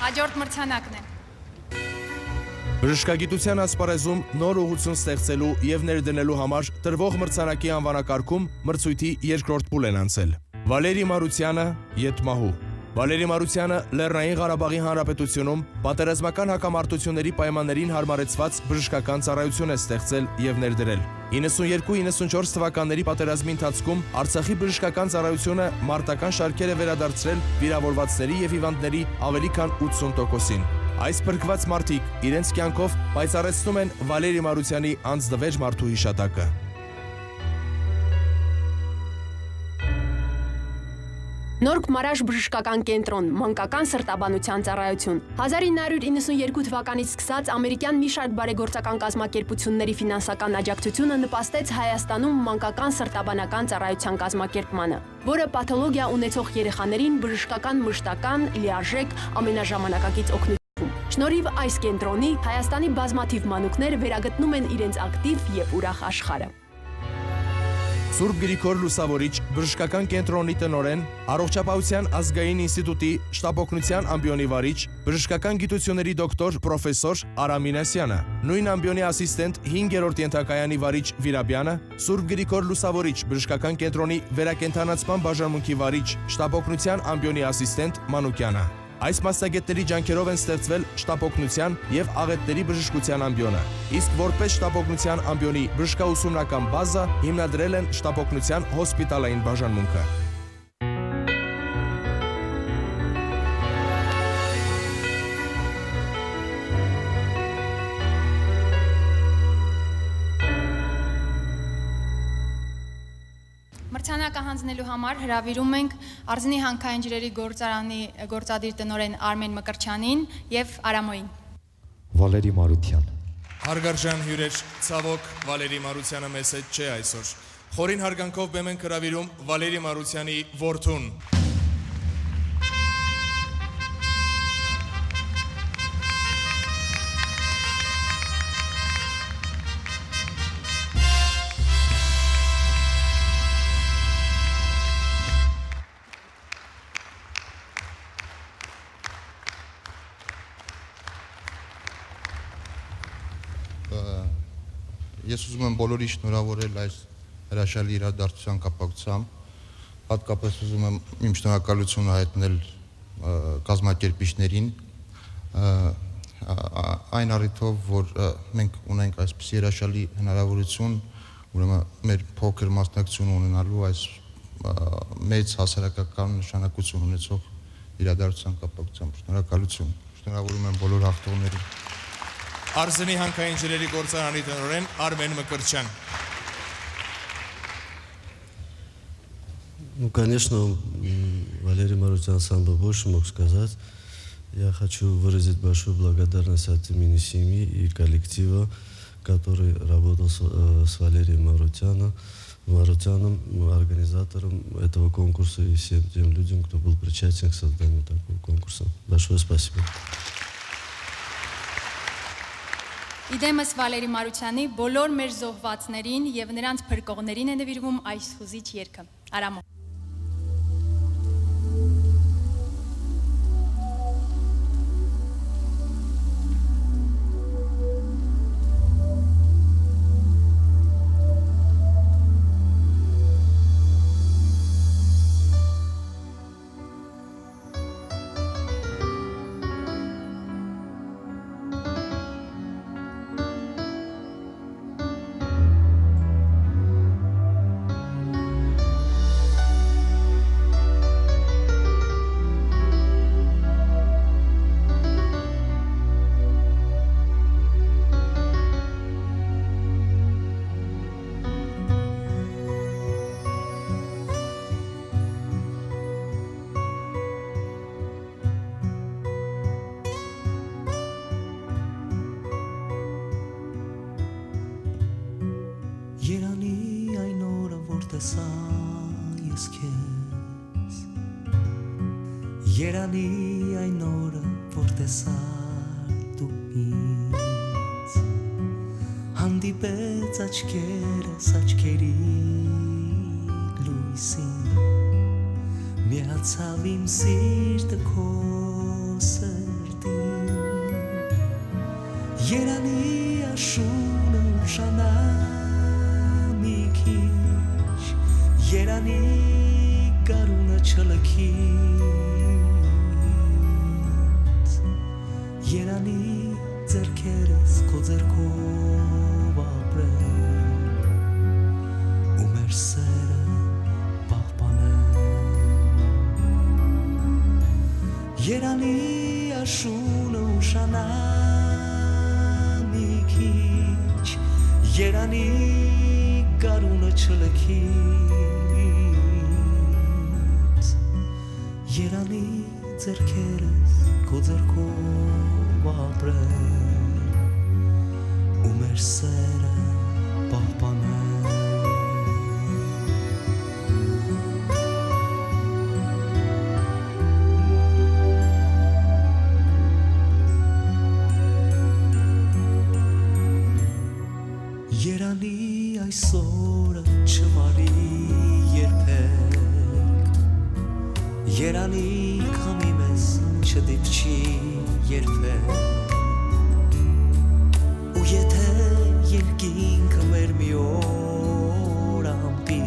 Հաջորդ մրցանակն է։ Բժշկագիտության ասպարեզում նոր ուղղություն ստեղծելու եւ ներդնելու համար տրվող մրցանակի անվանակարգում մրցույթի երկրորդ փուլ են անցել։ Վալերի Մարությանը Ետմահու։ Վալերի Մարությանը Լեռնային Ղարաբաղի Հանրապետությունում պատերազմական հակամարտությունների պայմաններին հարմարեցված բժշկական ծառայություն է ստեղծել եւ ներդրել։ 92-94 թվականների պատերազմի ընթացքում Արցախի բժշկական ծառայությունը մարտական շարքեր է վերադարձրել վիրավորվածների եւ հիվանդների ավելի քան 80%-ին։ Այս փրկված մարդիկ իրենց կյանքով պայծառեցնում են Վալերի Մարությանի անձնվեհ մարդու հիշատակը։ Նորք Մարաշ բժշկական կենտրոն, մանկական սրտաբանության ծառայություն։ 1992 թվականից սկսած ամերիկյան մի շարք բարեգործական կազմակերպությունների ֆինանսական աջակցությունը նպաստեց Հայաստանում մանկական սրտաբանական ծառայության կազմակերպմանը, որը պաթոլոգիա ունեցող երեխաներին բժշկական մշտական, լիարժեք, ամենաժամանակակից օգնություն։ Շնորհիվ այս կենտրոնի Հայաստանի բազմաթիվ մանուկներ վերագտնում են իրենց ակտիվ եւ ուրախ աշխարհը։ Սուրբ Գրիգոր Լուսավորիչ բժշկական կենտրոնի տնօրեն, Առողջապահության ազգային ինստիտուտի շտաբօգնության ամբիոնի վարիչ, բժշկական գիտությունների դոկտոր պրոֆեսոր Արամ Մինասյանը, նույն ամբիոնի ասիստենտ 5-րդ ենթակայանի վարիչ Վիրաբյանը, Սուրբ Գրիգոր Լուսավորիչ բժշկական կենտրոնի վերակենդանացման բաժանմունքի վարիչ, շտաբօգնության ամբիոնի ասիստենտ Մանուկյանը։ Այս մասնագետների ջանքերով են ստեղծվել շտաբօգնության եւ աղետների բժշկության ամբիոնը, իսկ որպես շտաբօգնության ամբիոնի բժշկաուսումնական բազա հիմնադրել են շտաբօգնության հոսպիտալային բաժանմունքը։ Մրցանակը հանձնելու համար հրավիրում ենք Արձնի հանքային ջրերի գործարանի գործադիր տնօրեն Արմեն Մկրչյանին եւ Արամոյին։ Վալերի Մարության։ Հարգարժան հյուրեր, ցավոք Վալերի Մարությանը մեզ հետ չէ այսօր։ Խորին հարգանքով բեմ ենք հրավիրում Վալերի Մարությանի որդուն։ Ես ուզում եմ բոլորի շնորհավորել այս հրաշալի իրադարձության կապակցությամբ, հատկապես ուզում եմ իմ շնորհակալությունը հայտնել կազմակերպիչներին, այն առիթով, որ մենք ունենք այսպիսի հրաշալի հնարավորություն, ուրեմն մեր փոքր մասնակցություն ունենալու այս մեծ հասարակական նշանակություն ունեցող իրադարձության կապակցությամբ, շնորհակալություն, շնորհավորում եմ բոլոր հաղթողներին։ Արձնի հանքային ջրերի գործարանի տնօրեն Արմեն Մկրչյան։ Ну, конечно, Валерий Марутян сам бы больше мог сказать. Я хочу выразить большую благодарность от имени семьи и коллектива, который работал с Валерием Марутяном, организатором этого конкурса и всем тем людям, кто был причастен к созданию такого конкурса. Большое спасибо. Իդեմս Վալերի Մարությանի բոլոր մեր զոհվածներին եւ նրանց փրկողներին է նվիրվում այս հուզիչ երգը։ Արամո։ Երանի այն օրը որ տեսա ես քեզ Երանի այն օրը որ տեսա դու ինձ Հանդիպեց աչքերս աչքերի լույսին Միացավ իմ սիրտը քո սրտին Երանի աշունը ուշանա մի քիչ Երանի գարունը չլքից Երանի ձերքերս քո ձերքով ապրել ու մեր սերը պահպանել Երանի աշունը ուշանա մի քիչ Երանի գարունը չլքից Երանի ձերքերս քո ձերքով ապրել ու մեր սերը պահպանել Երանի այսօրը չմարի երբեք Երանի քամի մեզ չդիպչի երբեք ու եթե երկինքը մեր մի օր ամպի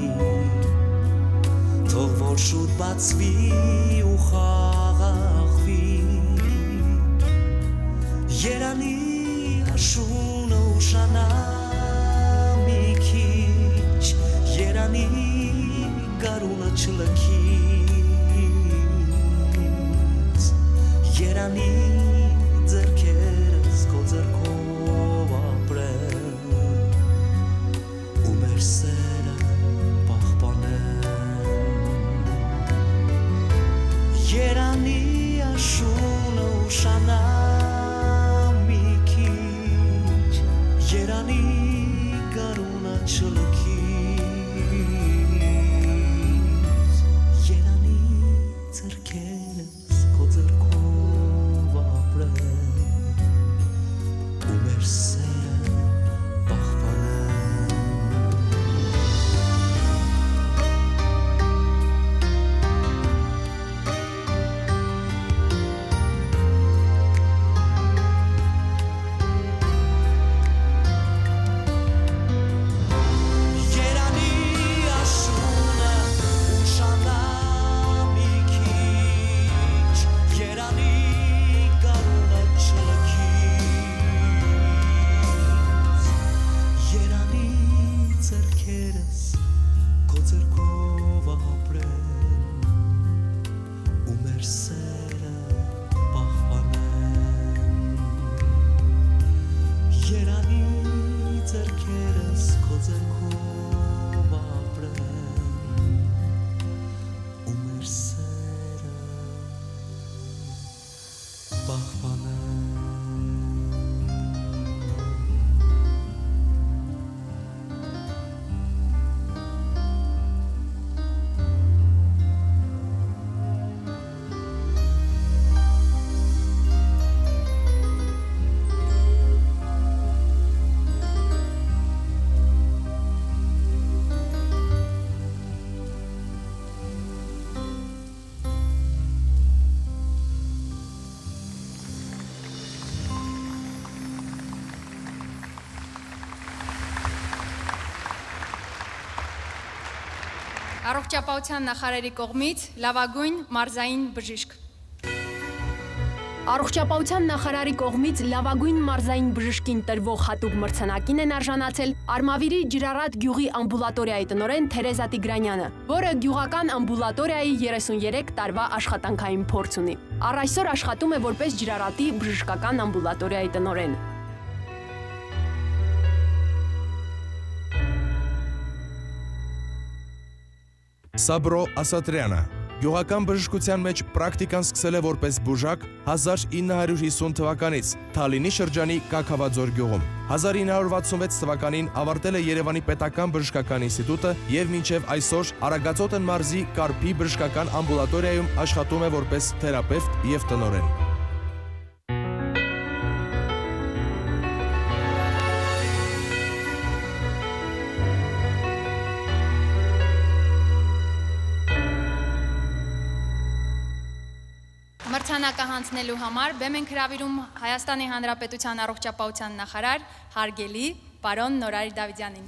թող որ շուտ բացվի ու խաղաղվի Երանի աշունը ուշանա Երանի գարունը չլքից Երանի ձերքերս քո ձերքով ապրել ու մեր սերը պահպանել Երանի աշունը ուշանա մի քիչ Երանի գարունը չլքից Առողջապահության նախարարի կողմից լավագույն մարզային բժիշկ Առողջապահության նախարարի կողմից լավագույն մարզային բժշկին տրվող հատուկ մրցանակին են արժանացել Արմավիրի Ջրառատ գյուղի ամբուլատորիայի տնօրեն Թերեզա Տիգրանյանը, որը գյուղական ամբուլատորիայի 33 տարվա աշխատանքային փորձ ունի։ Առ այսօր աշխատում է որպես Ջրառատի բժշկական ամբուլատորիայի տնօրեն։ Սաբրո Ասատրյանը Գյուղական բժշկության մեջ պրակտիկան սկսել է որպես բուժակ 1950 թվականից Թալինի շրջանի Կաքավաձոր գյուղում։ 1966 թվականին ավարտել է Երևանի Պետական բժշկական ինստիտուտը եւ մինչեւ այսօր Արագածոտնի մարզի Կարփի բժշկական ամբուլատորիայում աշխատում է որպես թերապևտ եւ տնօրեն։ Մրցանակը հանձնելու համար բեմ ենք հրավիրում Հայաստանի Հանրապետության առողջապահության նախարար հարգելի պարոն Նորարի Դավիթյանին։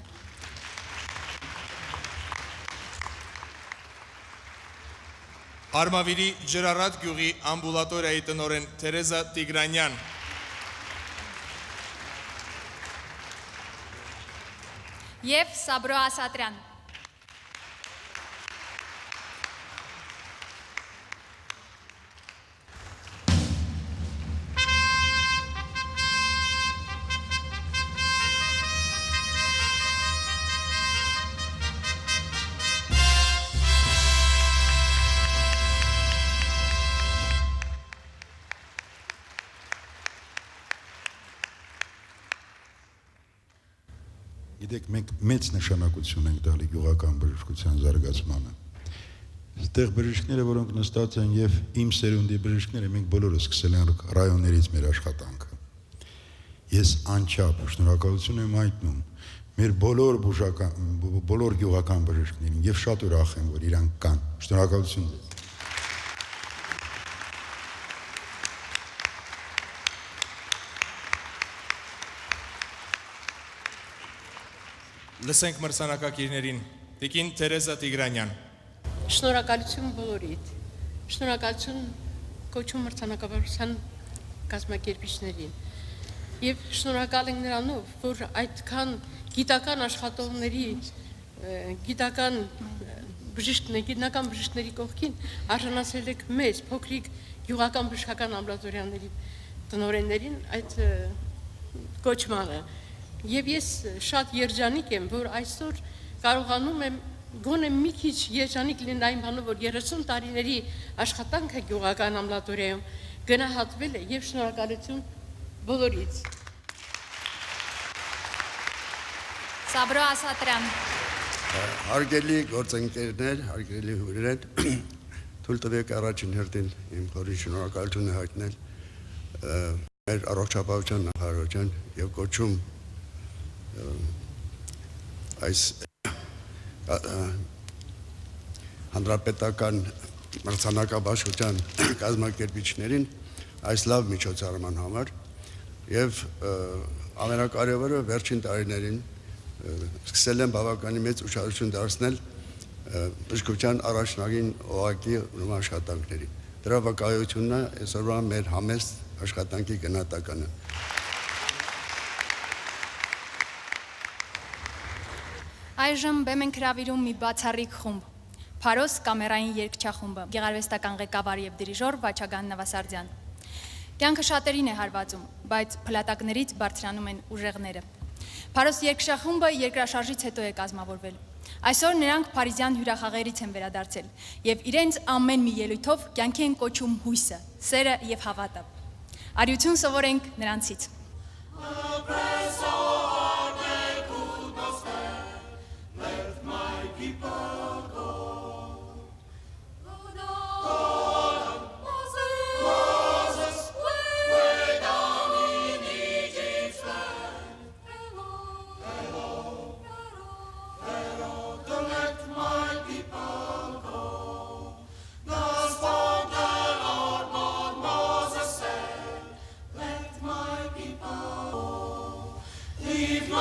Արմավիրի Ջրառատ գյուղի ամբուլատորիայի տնօրեն Թերեզա Տիգրանյան։ Եվ Սաբրո Ասատրյան։ Գիտեք, մենք մեծ նշանակություն ենք տալի գյուղական բժշկության զարգացմանը։ Այստեղ բժիշկները, որոնք նստած են եւ իմ սերունդի բժիշկները, մենք բոլորը սկսել ենք ռայոններից մեր աշխատանքը։ Ես անչափ շնորհակալություն եմ հայտնում մեր բոլոր գյուղական բժիշկներին եւ շատ ուրախ եմ, որ իրանք կան։ Շնորհակալություն ձեզ։ Լսենք մրցանակակիրներին։ Տիկին Թերեզա Տիգրանյան։ Շնորհակալություն բոլորիդ։ Շնորհակալություն կոչում մրցանակաբարձության կազմակերպիչներին։ Եվ շնորհակալ ենք նրանով, որ այդքան գիտական աշխատողների, գիտական բժիշկների կողքին արժանացել եք մեզ, փոքրիկ գյուղական բժշկական ամբուլատորիաների տնօրեններին այդ կոչմանը։ Եվ ես շատ երջանիկ եմ, որ այսօր կարողանում եմ գոնե մի քիչ երջանիկ լինել այն բանով, որ 30 տարիների աշխատանքը գյուղական ամբուլատորիայում գնահատվել է եւ շնորհակալություն բոլորից։ Սաբրո Ասատրյան։ Հարգելի գործընկերներ, հարգելի հյուրեր, թույլ տվեք առաջին հերթին իմ խորին շնորհակալությունը հայտնել մեր առողջապահության նախարարության եւ կոչում այս հանրապետական մրցանակաբաշխության կազմակերպիչներին այս լավ միջոցառման համար եւ ամենակարևորը վերջին տարիներին սկսել են բավականին մեծ ուշադրություն դարձնել բժշկության առաջնային օղակի աշխատանքներին։ Դրա վկայությունն է այսօրվա մեր համեստ աշխատանքի գնահատականը։ Այժմ բեմ ենք հրավիրում մի բացառիկ խումբ։ Փարոս կամերային երգչախումբը, գեղարվեստական ղեկավար եւ դիրիժոր Վաչագան Նավասարդյան։ Կյանքը շատերին է հարվածում, բայց փլատակներից բարձրանում են ուժեղները։ Փարոս երգչախումբը երկրաշարժից հետո է կազմավորվել։ Այսօր նրանք փարիզյան հյուրախաղերից են վերադարձել եւ իրենց ամեն մի ելույթով կյանքի են կոչում հույսը, սերը եւ հավատը։ Արիություն սովորենք նրանցից։ Leave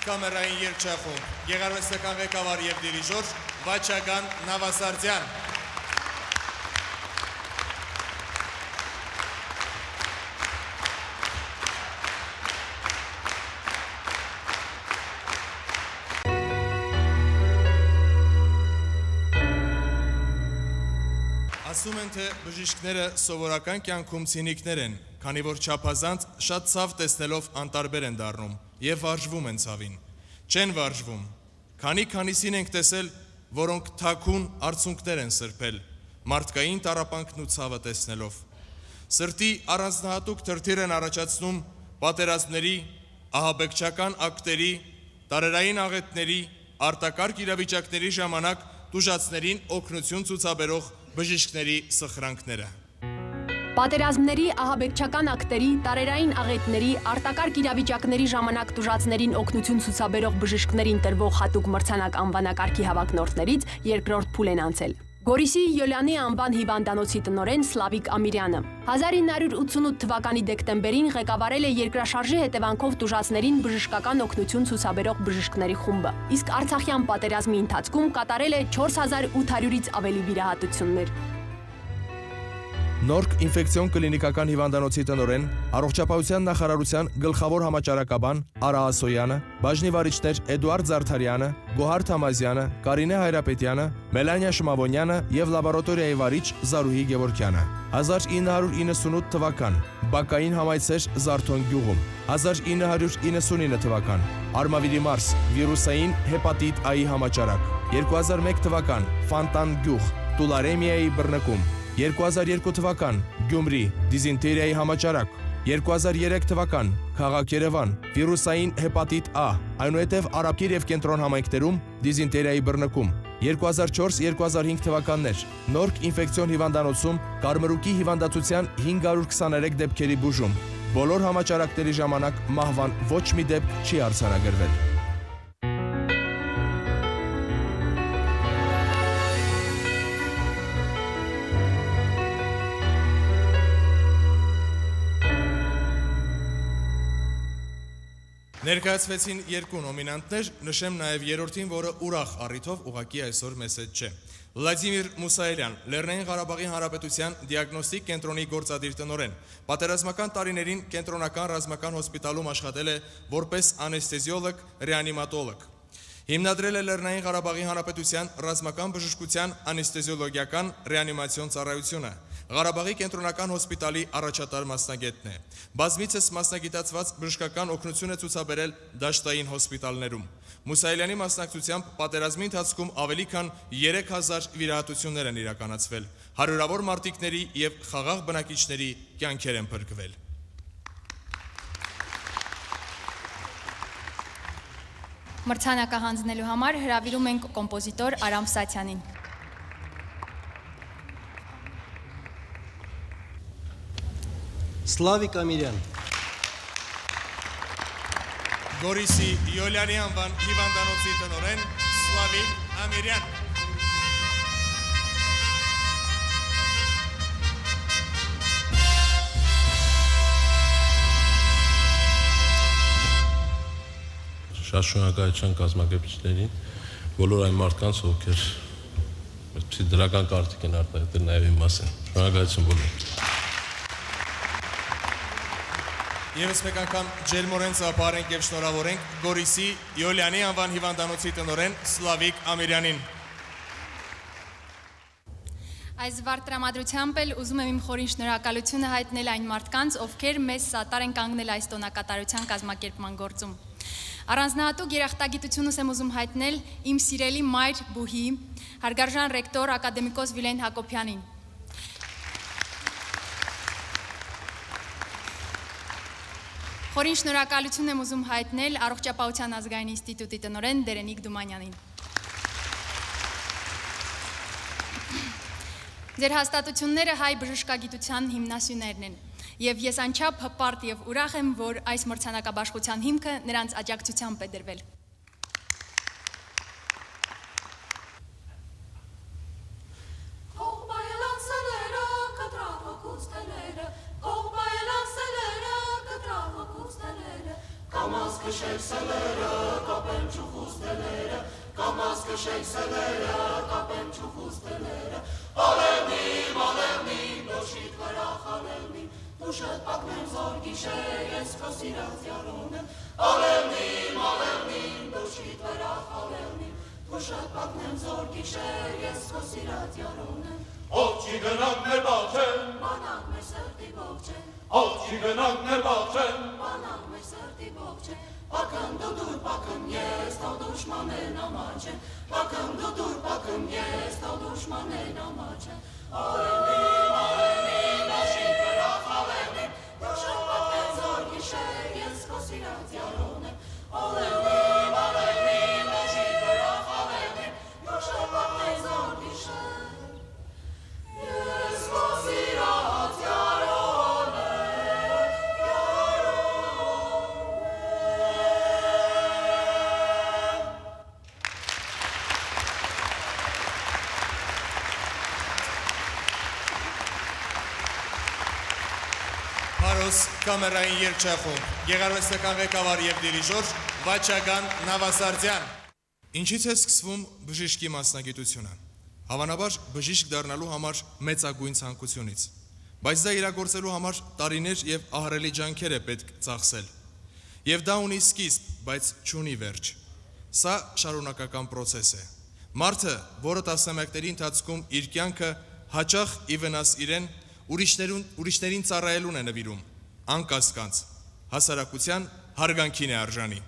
կամերային երգչախումբ, գեղարվեստական ղեկավար եւ դիրիժոր Վաչագան Նավասարդյան։ Ասում են, թե բժիշկները սովորական կյանքում ցինիկներ են, քանի որ չափազանց շատ ցավ տեսնելով անտարբեր են դառնում եւ վարժվում են ցավին։ Չեն վարժվում։ Քանիսին ենք տեսել, որոնք թաքուն արցունքներ են սրբել, մարդկային տառապանքն ու ցավը տեսնելով։ Սրտի առանձնահատուկ թրթիր են առաջացնում պատերազմների, ահաբեկչական ակտերի, տարերային աղետների, արտակարգ իրավիճակների ժամանակ տուժածներին օգնություն ցուցաբերող բժիշկների սխրանքները։ Պատերազմների, ահաբեկչական ակտերի, տարերային աղետների, արտակարգ իրավիճակների ժամանակ տուժածներին օգնություն ցուցաբերող բժիշկներին տրվող հատուկ մրցանակ անվանակարգի հավակնորդներից երկրորդ փուլ են անցել։ Գորիսի Յոլյանի անվան հիվանդանոցի տնօրեն Սլավիկ Ամիրյանը 1988 թվականի դեկտեմբերին ղեկավարել է երկրաշարժի հետևանքով տուժածներին բժշկական օգնություն ցուցաբերող բժիշկների խումբը, իսկ Արցախյան պատերազմի ընթացքում կատարել է 4800-ից ավելի վիրահատություններ։ Նորք ինֆեկցիոն կլինիկական հիվանդանոցի տնօրեն, առողջապահության նախարարության գլխավոր համաճարակաբան Արա Ասոյանը, բաժնի վարիչներ Էդուարդ Զարդարյանը, Գոհար Թամազյանը, Կարինե Հայրապետյանը, Մելանիա Շմավոնյանը եւ լաբորատորիայի վարիչ Զարուհի Գևորգյանը։ 1998 թվական Բակային համայցեր Զարթոն գյուղում, 1999 թվական Արմավիրի մարս վիրուսային հեպատիտ A-ի համաճարակ, 2001 թվական Ֆանտան գյուղ, տուլարեմիայի բռնկում, 2002 թվական Գյումրի դիզինտերիայի համաճարակ, 2003 թվական Քաղաք Երևան վիրուսային հեպատիտ A, այնուհետև Արաբկիր եւ Կենտրոն համայնքներում դիզինտերիայի բռնկում, 2004-2005 թվականներ Նորք ինֆեկցիոն հիվանդանոցում կարմրուկի հիվանդացության 523 դեպքերի բուժում։ Բոլոր համաճարակների ժամանակ մահվան ոչ մի դեպք չի արձանագրվել։ Ներկայացվեցին երկու նոմինանտներ, նշեմ նաև երրորդին, որը ուրախ առիթով ուղղակի այսօր մեզ հետ չէ։ Վլադիմիր Մուսայելյան, Լեռնային Ղարաբաղի Հանրապետության դիագնոստիկ կենտրոնի գործադիր տնօրեն, պատերազմական տարիներին կենտրոնական ռազմական հոսպիտալում աշխատել է որպես անեստեզիոլոգ, ռեանիմատոլոգ։ Հիմնադրել է Լեռնային Ղարաբաղի Հանրապետության ռազմական բժշկության անեստեզիոլոգիական ռեանիմացիոն ծառայությունը։ Ղարաբաղի կենտրոնական հոսպիտալի առաջատար մասնագետն է։ Բազմիցս մասնագիտացված բժշկական օգնություն է ցուցաբերել դաշտային հոսպիտալներում։ Մուսայելյանի մասնակցությամբ պատերազմի ընթացքում ավելի քան 3000 վիրահատություններ են իրականացվել, հարյուրավոր մարտիկների եւ խաղաղ բնակիչների կյանքեր են փրկվել։ Մրցանակը հանձնելու համար հրավիրում ենք կոմպոզիտոր Արամ Սաթյանին։ Սլավիկ Ամիրյան, Գորիսի Յոլյանի անվան հիվանդանոցի տնօրեն Սլավիկ Ամիրյան։ Շատ շնորհակալություն կազմակերպիչներին, բոլոր այն մարդկանց, ովքեր այդպիսի դրական կարծիք են արտահայտել նաև իմ մասին։ Շնորհակալություն բոլորին։ Եվս մեկ անգամ ջերմորեն ծափարենք եւ շնորհավորենք Գորիսի Յոլյանի անվան հիվանդանոցի տնօրեն Սլավիկ Ամիրյանին։ Այս վառ տրամադրությամբ էլ ուզում եմ իմ խորին շնորհակալությունը հայտնել այն մարդկանց, ովքեր մեզ սատար են կանգնել այս տոնակատարության կազմակերպման գործում։ Առանձնահատուկ երախտագիտությունս եմ ուզում հայտնել իմ սիրելի մայր բուհի, հարգարժան ռեկտոր ակադեմիկոս Վիլեն Հակոբյանին։ Խորին շնորհակալություն եմ ուզում հայտնել Առողջապահության ազգային ինստիտուտի տնօրեն Դերենիկ Դումանյանին։ Ձեր հաստատությունները հայ բժշկագիտության հիմնասյուներն են, եւ ես անչափ հպարտ եւ ուրախ եմ, որ այս մրցանակաբաշխության հիմքը նրանց աջակցությամբ է դրվել։ Come on, Փարոս կամերային երգչախումբ, գեղարվեստական ղեկավար եւ դիրիժոր Վաչագան Նավասարդյան։ Ինչից է սկսվում բժիշկի մասնագիտությունը։ Հավանաբար բժիշկ դառնալու համար մեծագույն ցանկությունից, բայց դա իրագործելու համար տարիներ եւ ահռելի ջանքեր է պետք ծախսել։ Եվ դա ունի սկիզբ, բայց չունի վերջ։ Սա շարունակական process է։ Մարդը, որը տասնամյակների ընթացքում իր կյանքը հաճախ ի վնաս իրեն ուրիշներին ծառայելուն է նվիրում, անկասկած, հասարակության հարգանքին է արժանի։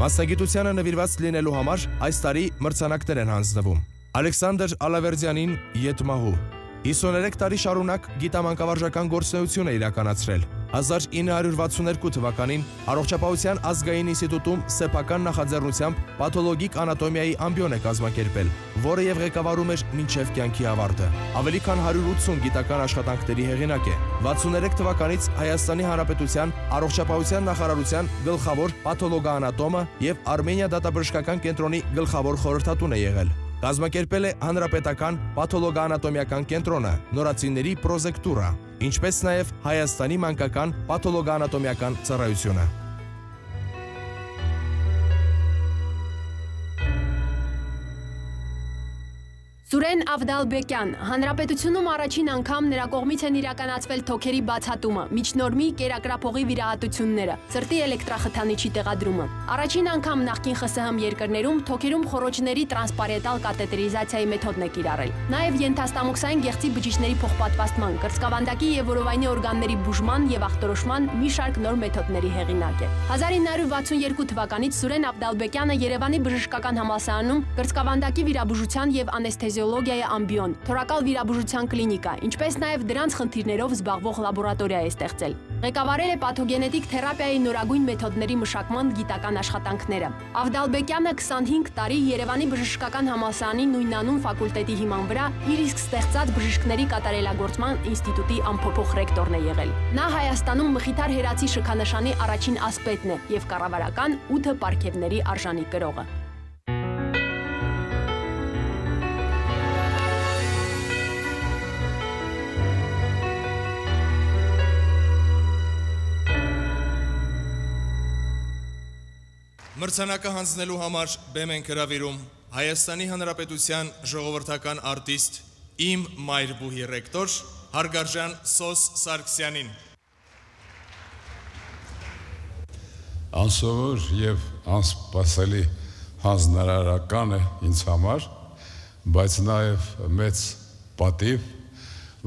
Մասնագիտությանը նվիրված լինելու համար այս տարի մրցանակներ են հանձնվում։ Ալեքսանդր Ալավերդյանին Ետմահու 53 տարի շարունակ գիտամանկավարժական գործունեություն է իրականացրել։ 1962 թվականին Առողջապահության ազգային ինստիտուտում սեփական նախաձեռնությամբ պաթոլոգիկ անատոմիայի ամբիոն է կազմակերպել, որը եւ ղեկավարում էր մինչև կյանքի ավարտը։ Ավելի քան 180 գիտական աշխատանքների հեղինակ է։ 63 թվականից Հայաստանի Հանրապետության Առողջապահության նախարարության գլխավոր պաթոլոգաանատոմը եւ Արմենիա դատաբժշկական կենտրոնի գլխավոր խորհրդատուն է եղել։ Կազմակերպել է Հանրապետական պաթոլոգաանատոմիական կենտրոնը, նորացիների պրոզեկտուրա, ինչպես նաև Հայաստանի մանկական պաթոլոգաանատոմիական ծառայությունը։ Սուրեն Ավդալբեկյան, Հանրապետությունում առաջին անգամ նրա կողմից են իրականացվել թոքերի բացատումը, միջնորմի կերակրափողի վիրահատությունները, սրտի էլեկտրախթանիչի տեղադրումը։ Առաջին անգամ նախկին ԽՍՀՄ երկրներում թոքերում խոռոչների տրանսպարենտալ կաթետերիզացիայի մեթոդն է կիրառել։ Նաև ենթաստամոքսային գեղձի բջիջների փոխպատվաստման, կրծքավանդակի եւ որովայնի օրգանների բուժման եւ ախտորոշման մի շարք նոր մեթոդների հեղինակ է։ 1962 թվականից Սուրեն Ավդալբեկյանը Երևանի բժշկական համալսարանում կրծքավանդակի վիրաբուժության եւ անեսթեզիոլոգիայի ամբիոն, թորակալ վիրաբուժության կլինիկա, ինչպես նաև դրանց խնդիրներով զբաղվող լաբորատորիա է ստեղծել։ Ղեկավարել է պաթոգենետիկ թերապիայի նորագույն մեթոդների մշակման գիտական աշխատանքները։ Ավդալբեկյանը 25 տարի Երևանի բժշկական համալսարանի նույնանուն ֆակուլտետի հիման վրա իր իսկ ստեղծած բժիշկների կատարելագործման ինստիտուտի ամփոփող ռեկտորն է եղել։ Նա Հայաստանում Մխիթար Հերացի շքանշանի առաջին ասպետն է եւ կառավարական 8 պարգևների արժանի կրողը։ Մրցանակը հանձնելու համար բեմ են հրավիրում Հայաստանի Հանրապետության ժողովրդական արտիստ Իմ Մայրբուհի ռեկտոր Հարգարժան Սոս Սարգսյանին։ Անսովոր եւ անսպասելի հանձնարարական է ինձ համար, բայց նաեւ մեծ պատիվ,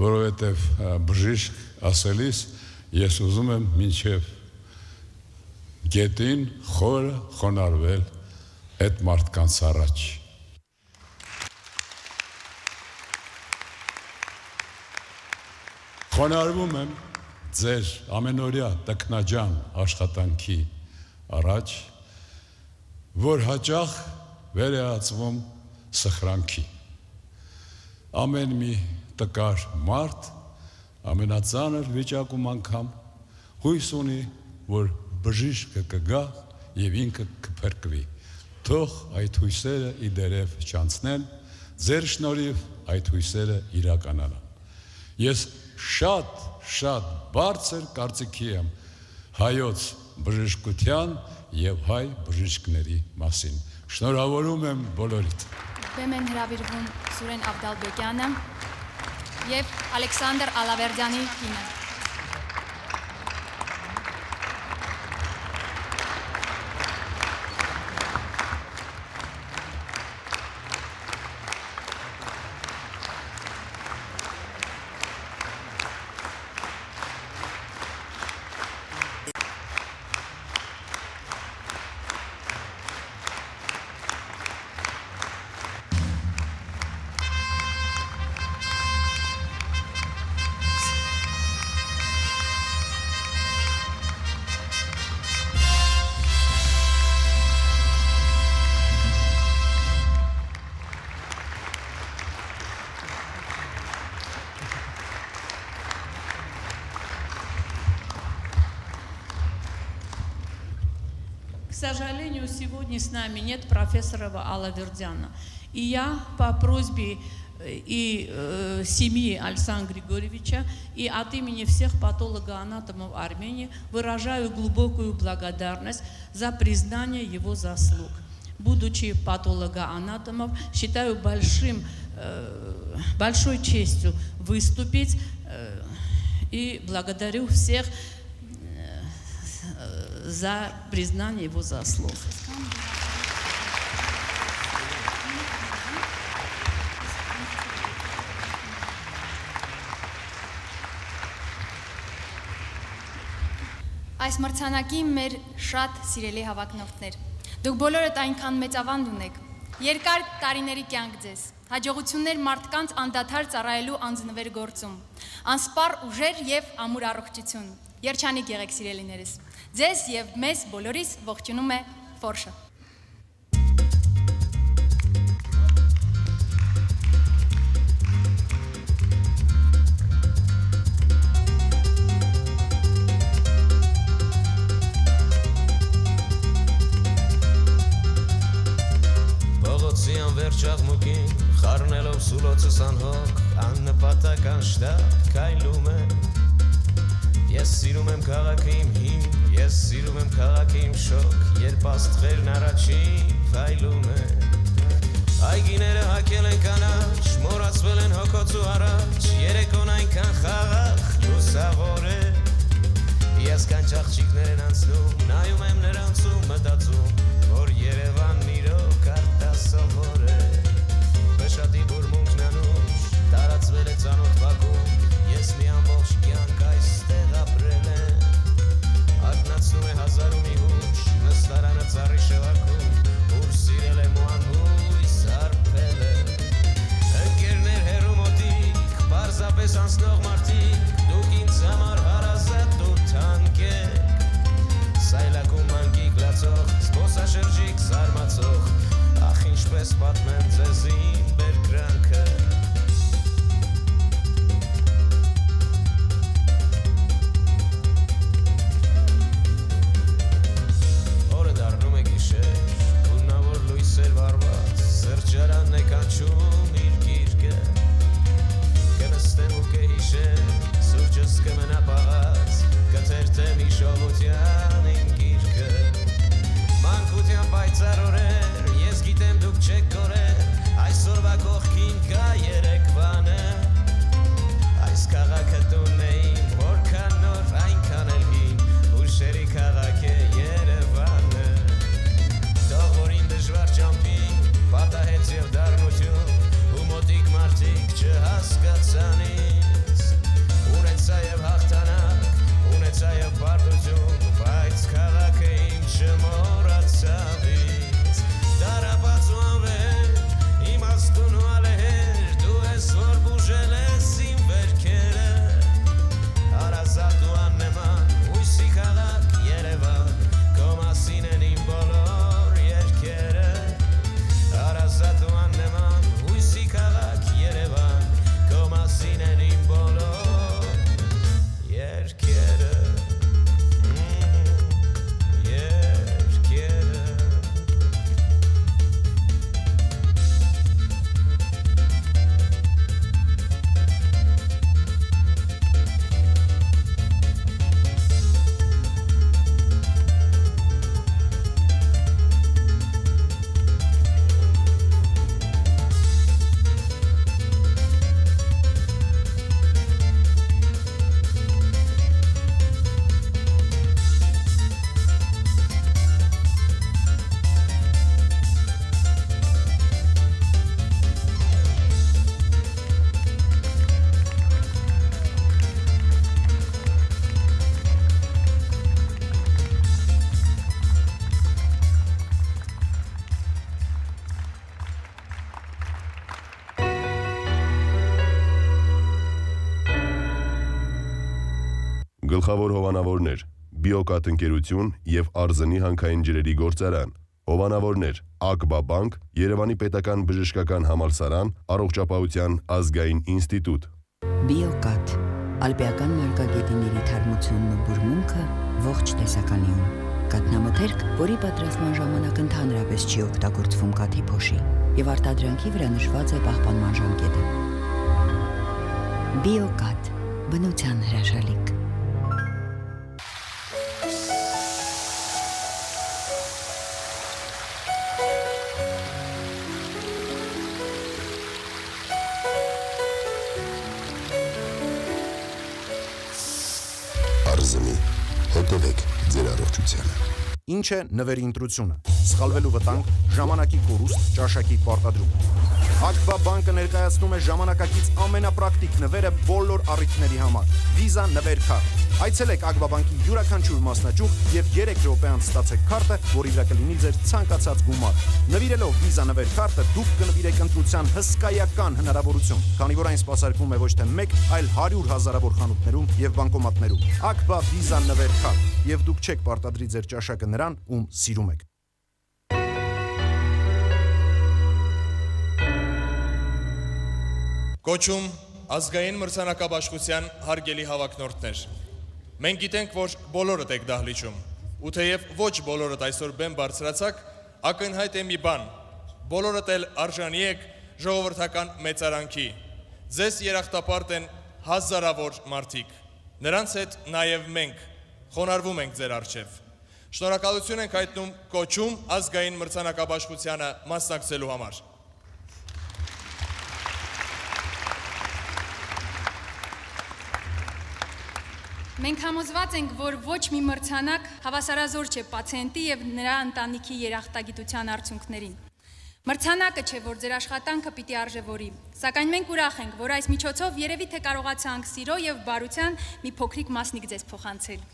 որովհետեւ բժիշկ ասելիս ես ուզում եմ մինչեւ գետին խորը խոնարհվել այդ մարդկանց առաջ։ Խոնարհվում եմ ձեր ամենօրյա տքնաջան աշխատանքի առաջ, որ հաճախ վերահացվում սխրանքի։ Ամեն մի տկար մարդ ամենածանր վիճակում անգամ հույս ունի, որ բժիշկը կգա եւ ինքը կփրկվի։ Թող այդ հույսերը իդերև չանցնեն, ձեր շնորհիվ այդ հույսերը իրականանան։ Ես շատ բարձր կարծիքի եմ հայոց բժշկության եւ հայ բժիշկների մասին։ Շնորհավորում եմ բոլորիդ։ Բեմ են հրավիրվում Սուրեն Ավդալբեկյանը եւ Ալեքսանդր Ալավերդյանի կինը։ К сожалению, сегодня с нами нет профессора Алавердяна. И я по просьбе и семьи Александра Григорьевича и от имени всех патологоанатомов Армении выражаю глубокую благодарность за признание его заслуг. Будучи патологоанатомом, считаю большой честью выступить и благодарю всех за признание его заслуг. Այս մրցանակի մեր շատ սիրելի հավակնորդներ, դուք բոլորդ այնքան մեծ ավանդ ունեք, երկար տարիների կյանք ձեզ, հաջողություններ մարդկանց անդադար ծառայելու անձնվեր գործում, անսպառ ուժեր եւ ամուր առողջություն, երջանիկ եղեք սիրելիներս, ձեզ եւ մեզ բոլորիս ողջունում է Ֆորշը։ Վերջաղմուկին խառնելով սուլոցս անհոգ աննպատակ անշտապ քայլում եմ Ես սիրում եմ քաղաքի իմ հին ես սիրում եմ քաղաքի իմ շոկ երբ աստղերն առաջին փայլում են Այգիները հագել են կանաչ մոռացվել են հոգոցու առաջ երեկոն այնքան խաղաղ լուսավոր է Ես կանչ աղջիկներ են անցնում նայում եմ նրանց ու մտածում որ Երևանն իրոք արտասովոր է Վշատի բուրմունքն անուշ, տարածվել է ծանոթ վակում Ես մի ամբողջ կյանք այստեղ ապրել եմ Ակնացնում է հազար ու մի հուշ, նստարանը ծառի շվաքում Ուր սիրել եմ ու անհույս արփել եմ Ընկերներ հեռու մոտիկ, պարզապես անցնող մարդիկ Դուք ինձ համար հարազատ ու թանկ եք Սայլակում մանկիկ լացող, զբոսաշրջիկ զարմացող Ախ ինչպես պատմեմ ձեզ իմ բերկրանքը Օրը դառնում է գիշեր, գունավոր լույսեր վառված Սրճարանն է կանչում իր գիրկը Կնստեմ ու կհիշեմ, սուրճս կմնա պաղած Կթերթեմ հիշողության իմ գիրկը Մանկության պայծառ օրեր, ես գիտեմ դուք չեք կորեր Այսօրվա կողքին կա երեկվանը Այս քաղաքը տունն է իմ, որքան նոր, այնքան էլ հին Հուշերի քաղաք է Երևանը Թող որ իմ դժվար ճամփին, պատահեց և դառնություն Ու մոտիկ մարդիկ չհասկացան ինձ Ունեցա և հաղթանակ, ունեցա և պարտություն Բայց քաղաքը իմ չմոռացավ ինձ Տարապած ու անվեր, իմաստուն ու ալեհեր Դու ես որ բուժել ես իմ վերքերը Գլխավոր հովանավորներ՝ Բիոկատ ընկերություն եւ Արզնի հանքային ջրերի գործարան, հովանավորներ՝ ԱԿԲԱ բանկ, Երևանի պետական բժշկական համալսարան, Առողջապահության ազգային ինստիտուտ։ Բիոկատ ալպիական մարգագետիների թարմությունն ու բուրմունքը ողջ տեսականիում։ Կաթնամթերք, որի պատրաստման ժամանակ ընդհանրապես չի օգտագործվում կաթի փոշի եւ արտադրանքի վրա նշված է պահպանման ժամկետը։ Բիոկատ բնության հրաշալիք։ Արզնի, հետևեք ձեր առողջությանը։ Ինչ է նվերի ընտրությունը։ Սխալվելու վտանգ, ժամանակի կորուստ, ճաշակի պարտադրում։ ԱԿԲԱ բանկը ներկայացնում է ժամանակակից ամենապրակտիկ նվերը բոլոր առիթների համար։ Visa նվեր քարտ։ Այցելեք ԱԿԲԱ բանկի յուրաքանչյուր մասնաճյուղ եւ 3 րոպե անց ստացեք քարտը, որի վրա կլինի ձեր ցանկացած գումար։ Նվիրելով Visa նվեր քարտը դուք կնվիրեք ընտրության հսկայական հնարավորություն, քանի որ այն սպասարկվում է ոչ թե 1, այլ 100 հազարավոր խանութներում եւ բանկոմատներում։ ԱԿԲԱ Visa նվեր քարտ, եւ դուք չեք պարտադրի ձեր ճաշակը նրան, ում սիրում եք։ Կոչում ազգային մրցանակաբաշխության հարգելի հավակնորդներ։ Մենք գիտենք, որ բոլորդ եք դահլիճում, ու թեև ոչ բոլորդ այսօր բեմ բարձրացաք, ակնհայտ է մի բան, բոլորդ էլ արժանի եք ժողովրդական մեծարանքի։ Ձեզ երախտապարտ են հազարավոր մարդիկ։ Նրանց հետ նաև մենք խոնարհվում ենք ձեր առջև։ Շնորհակալություն ենք հայտնում Կոչում ազգային մրցանակաբաշխությանը մասնակցելու համար։ Մենք համոզված ենք, որ ոչ մի մրցանակ հավասարազոր չէ պացիենտի եւ նրա ընտանիքի երախտագիտության արդյունքներին։ Մրցանակը չէ, որ ձեր աշխատանքը պիտի արժևորի, սակայն մենք ուրախ ենք, որ այս միջոցով երևի թե կարողացանք սիրո եւ բարության մի փոքրիկ մասնիկ ձեզ փոխանցել։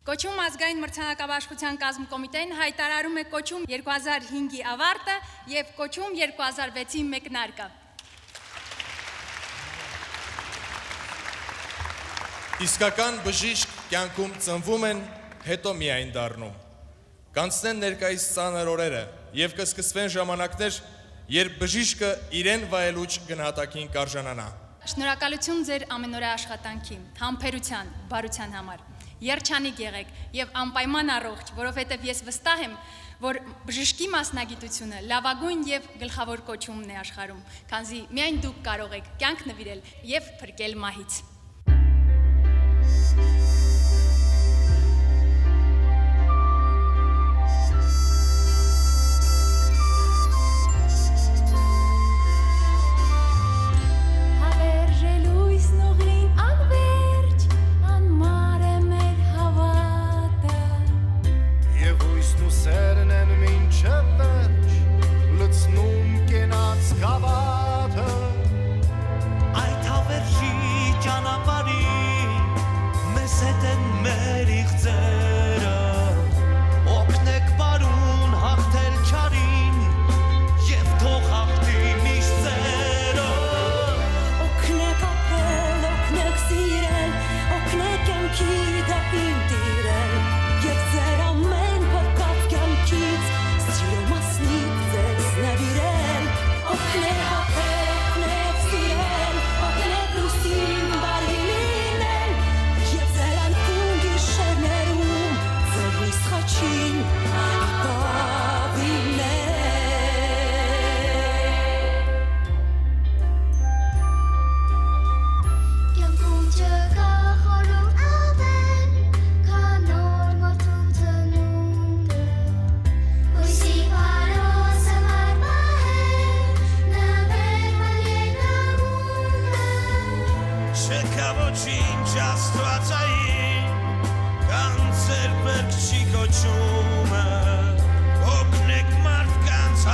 Կոչում ազգային մրցանակաբաշխության կազմկոմիտեն հայտարարում է Կոչում 2005-ի ավարտը եւ Կոչում 2006-ի մեկնարկը։ Իսկական բժիշկ կյանքում ծնվում են, հետո միայն դառնում։ Կանցնեն ներկայիս ծանր օրերը եւ կսկսվեն ժամանակներ, երբ բժիշկը իրեն վայելուչ գնահատակին կարժանանա։ Շնորհակալություն ձեր ամենօրյա աշխատանքի, համբերության, բարության համար։ Երջանիկ եղեք եւ անպայման առողջ, որովհետեւ ես վստահ եմ, որ բժշկի մասնագիտությունը լավագույն եւ գլխավոր կոչումն է աշխարհում, քանզի միայն դուք կարող եք կյանք նվիրել եւ փրկել մահից։ Cancer per chi cociume, o knec mart ganz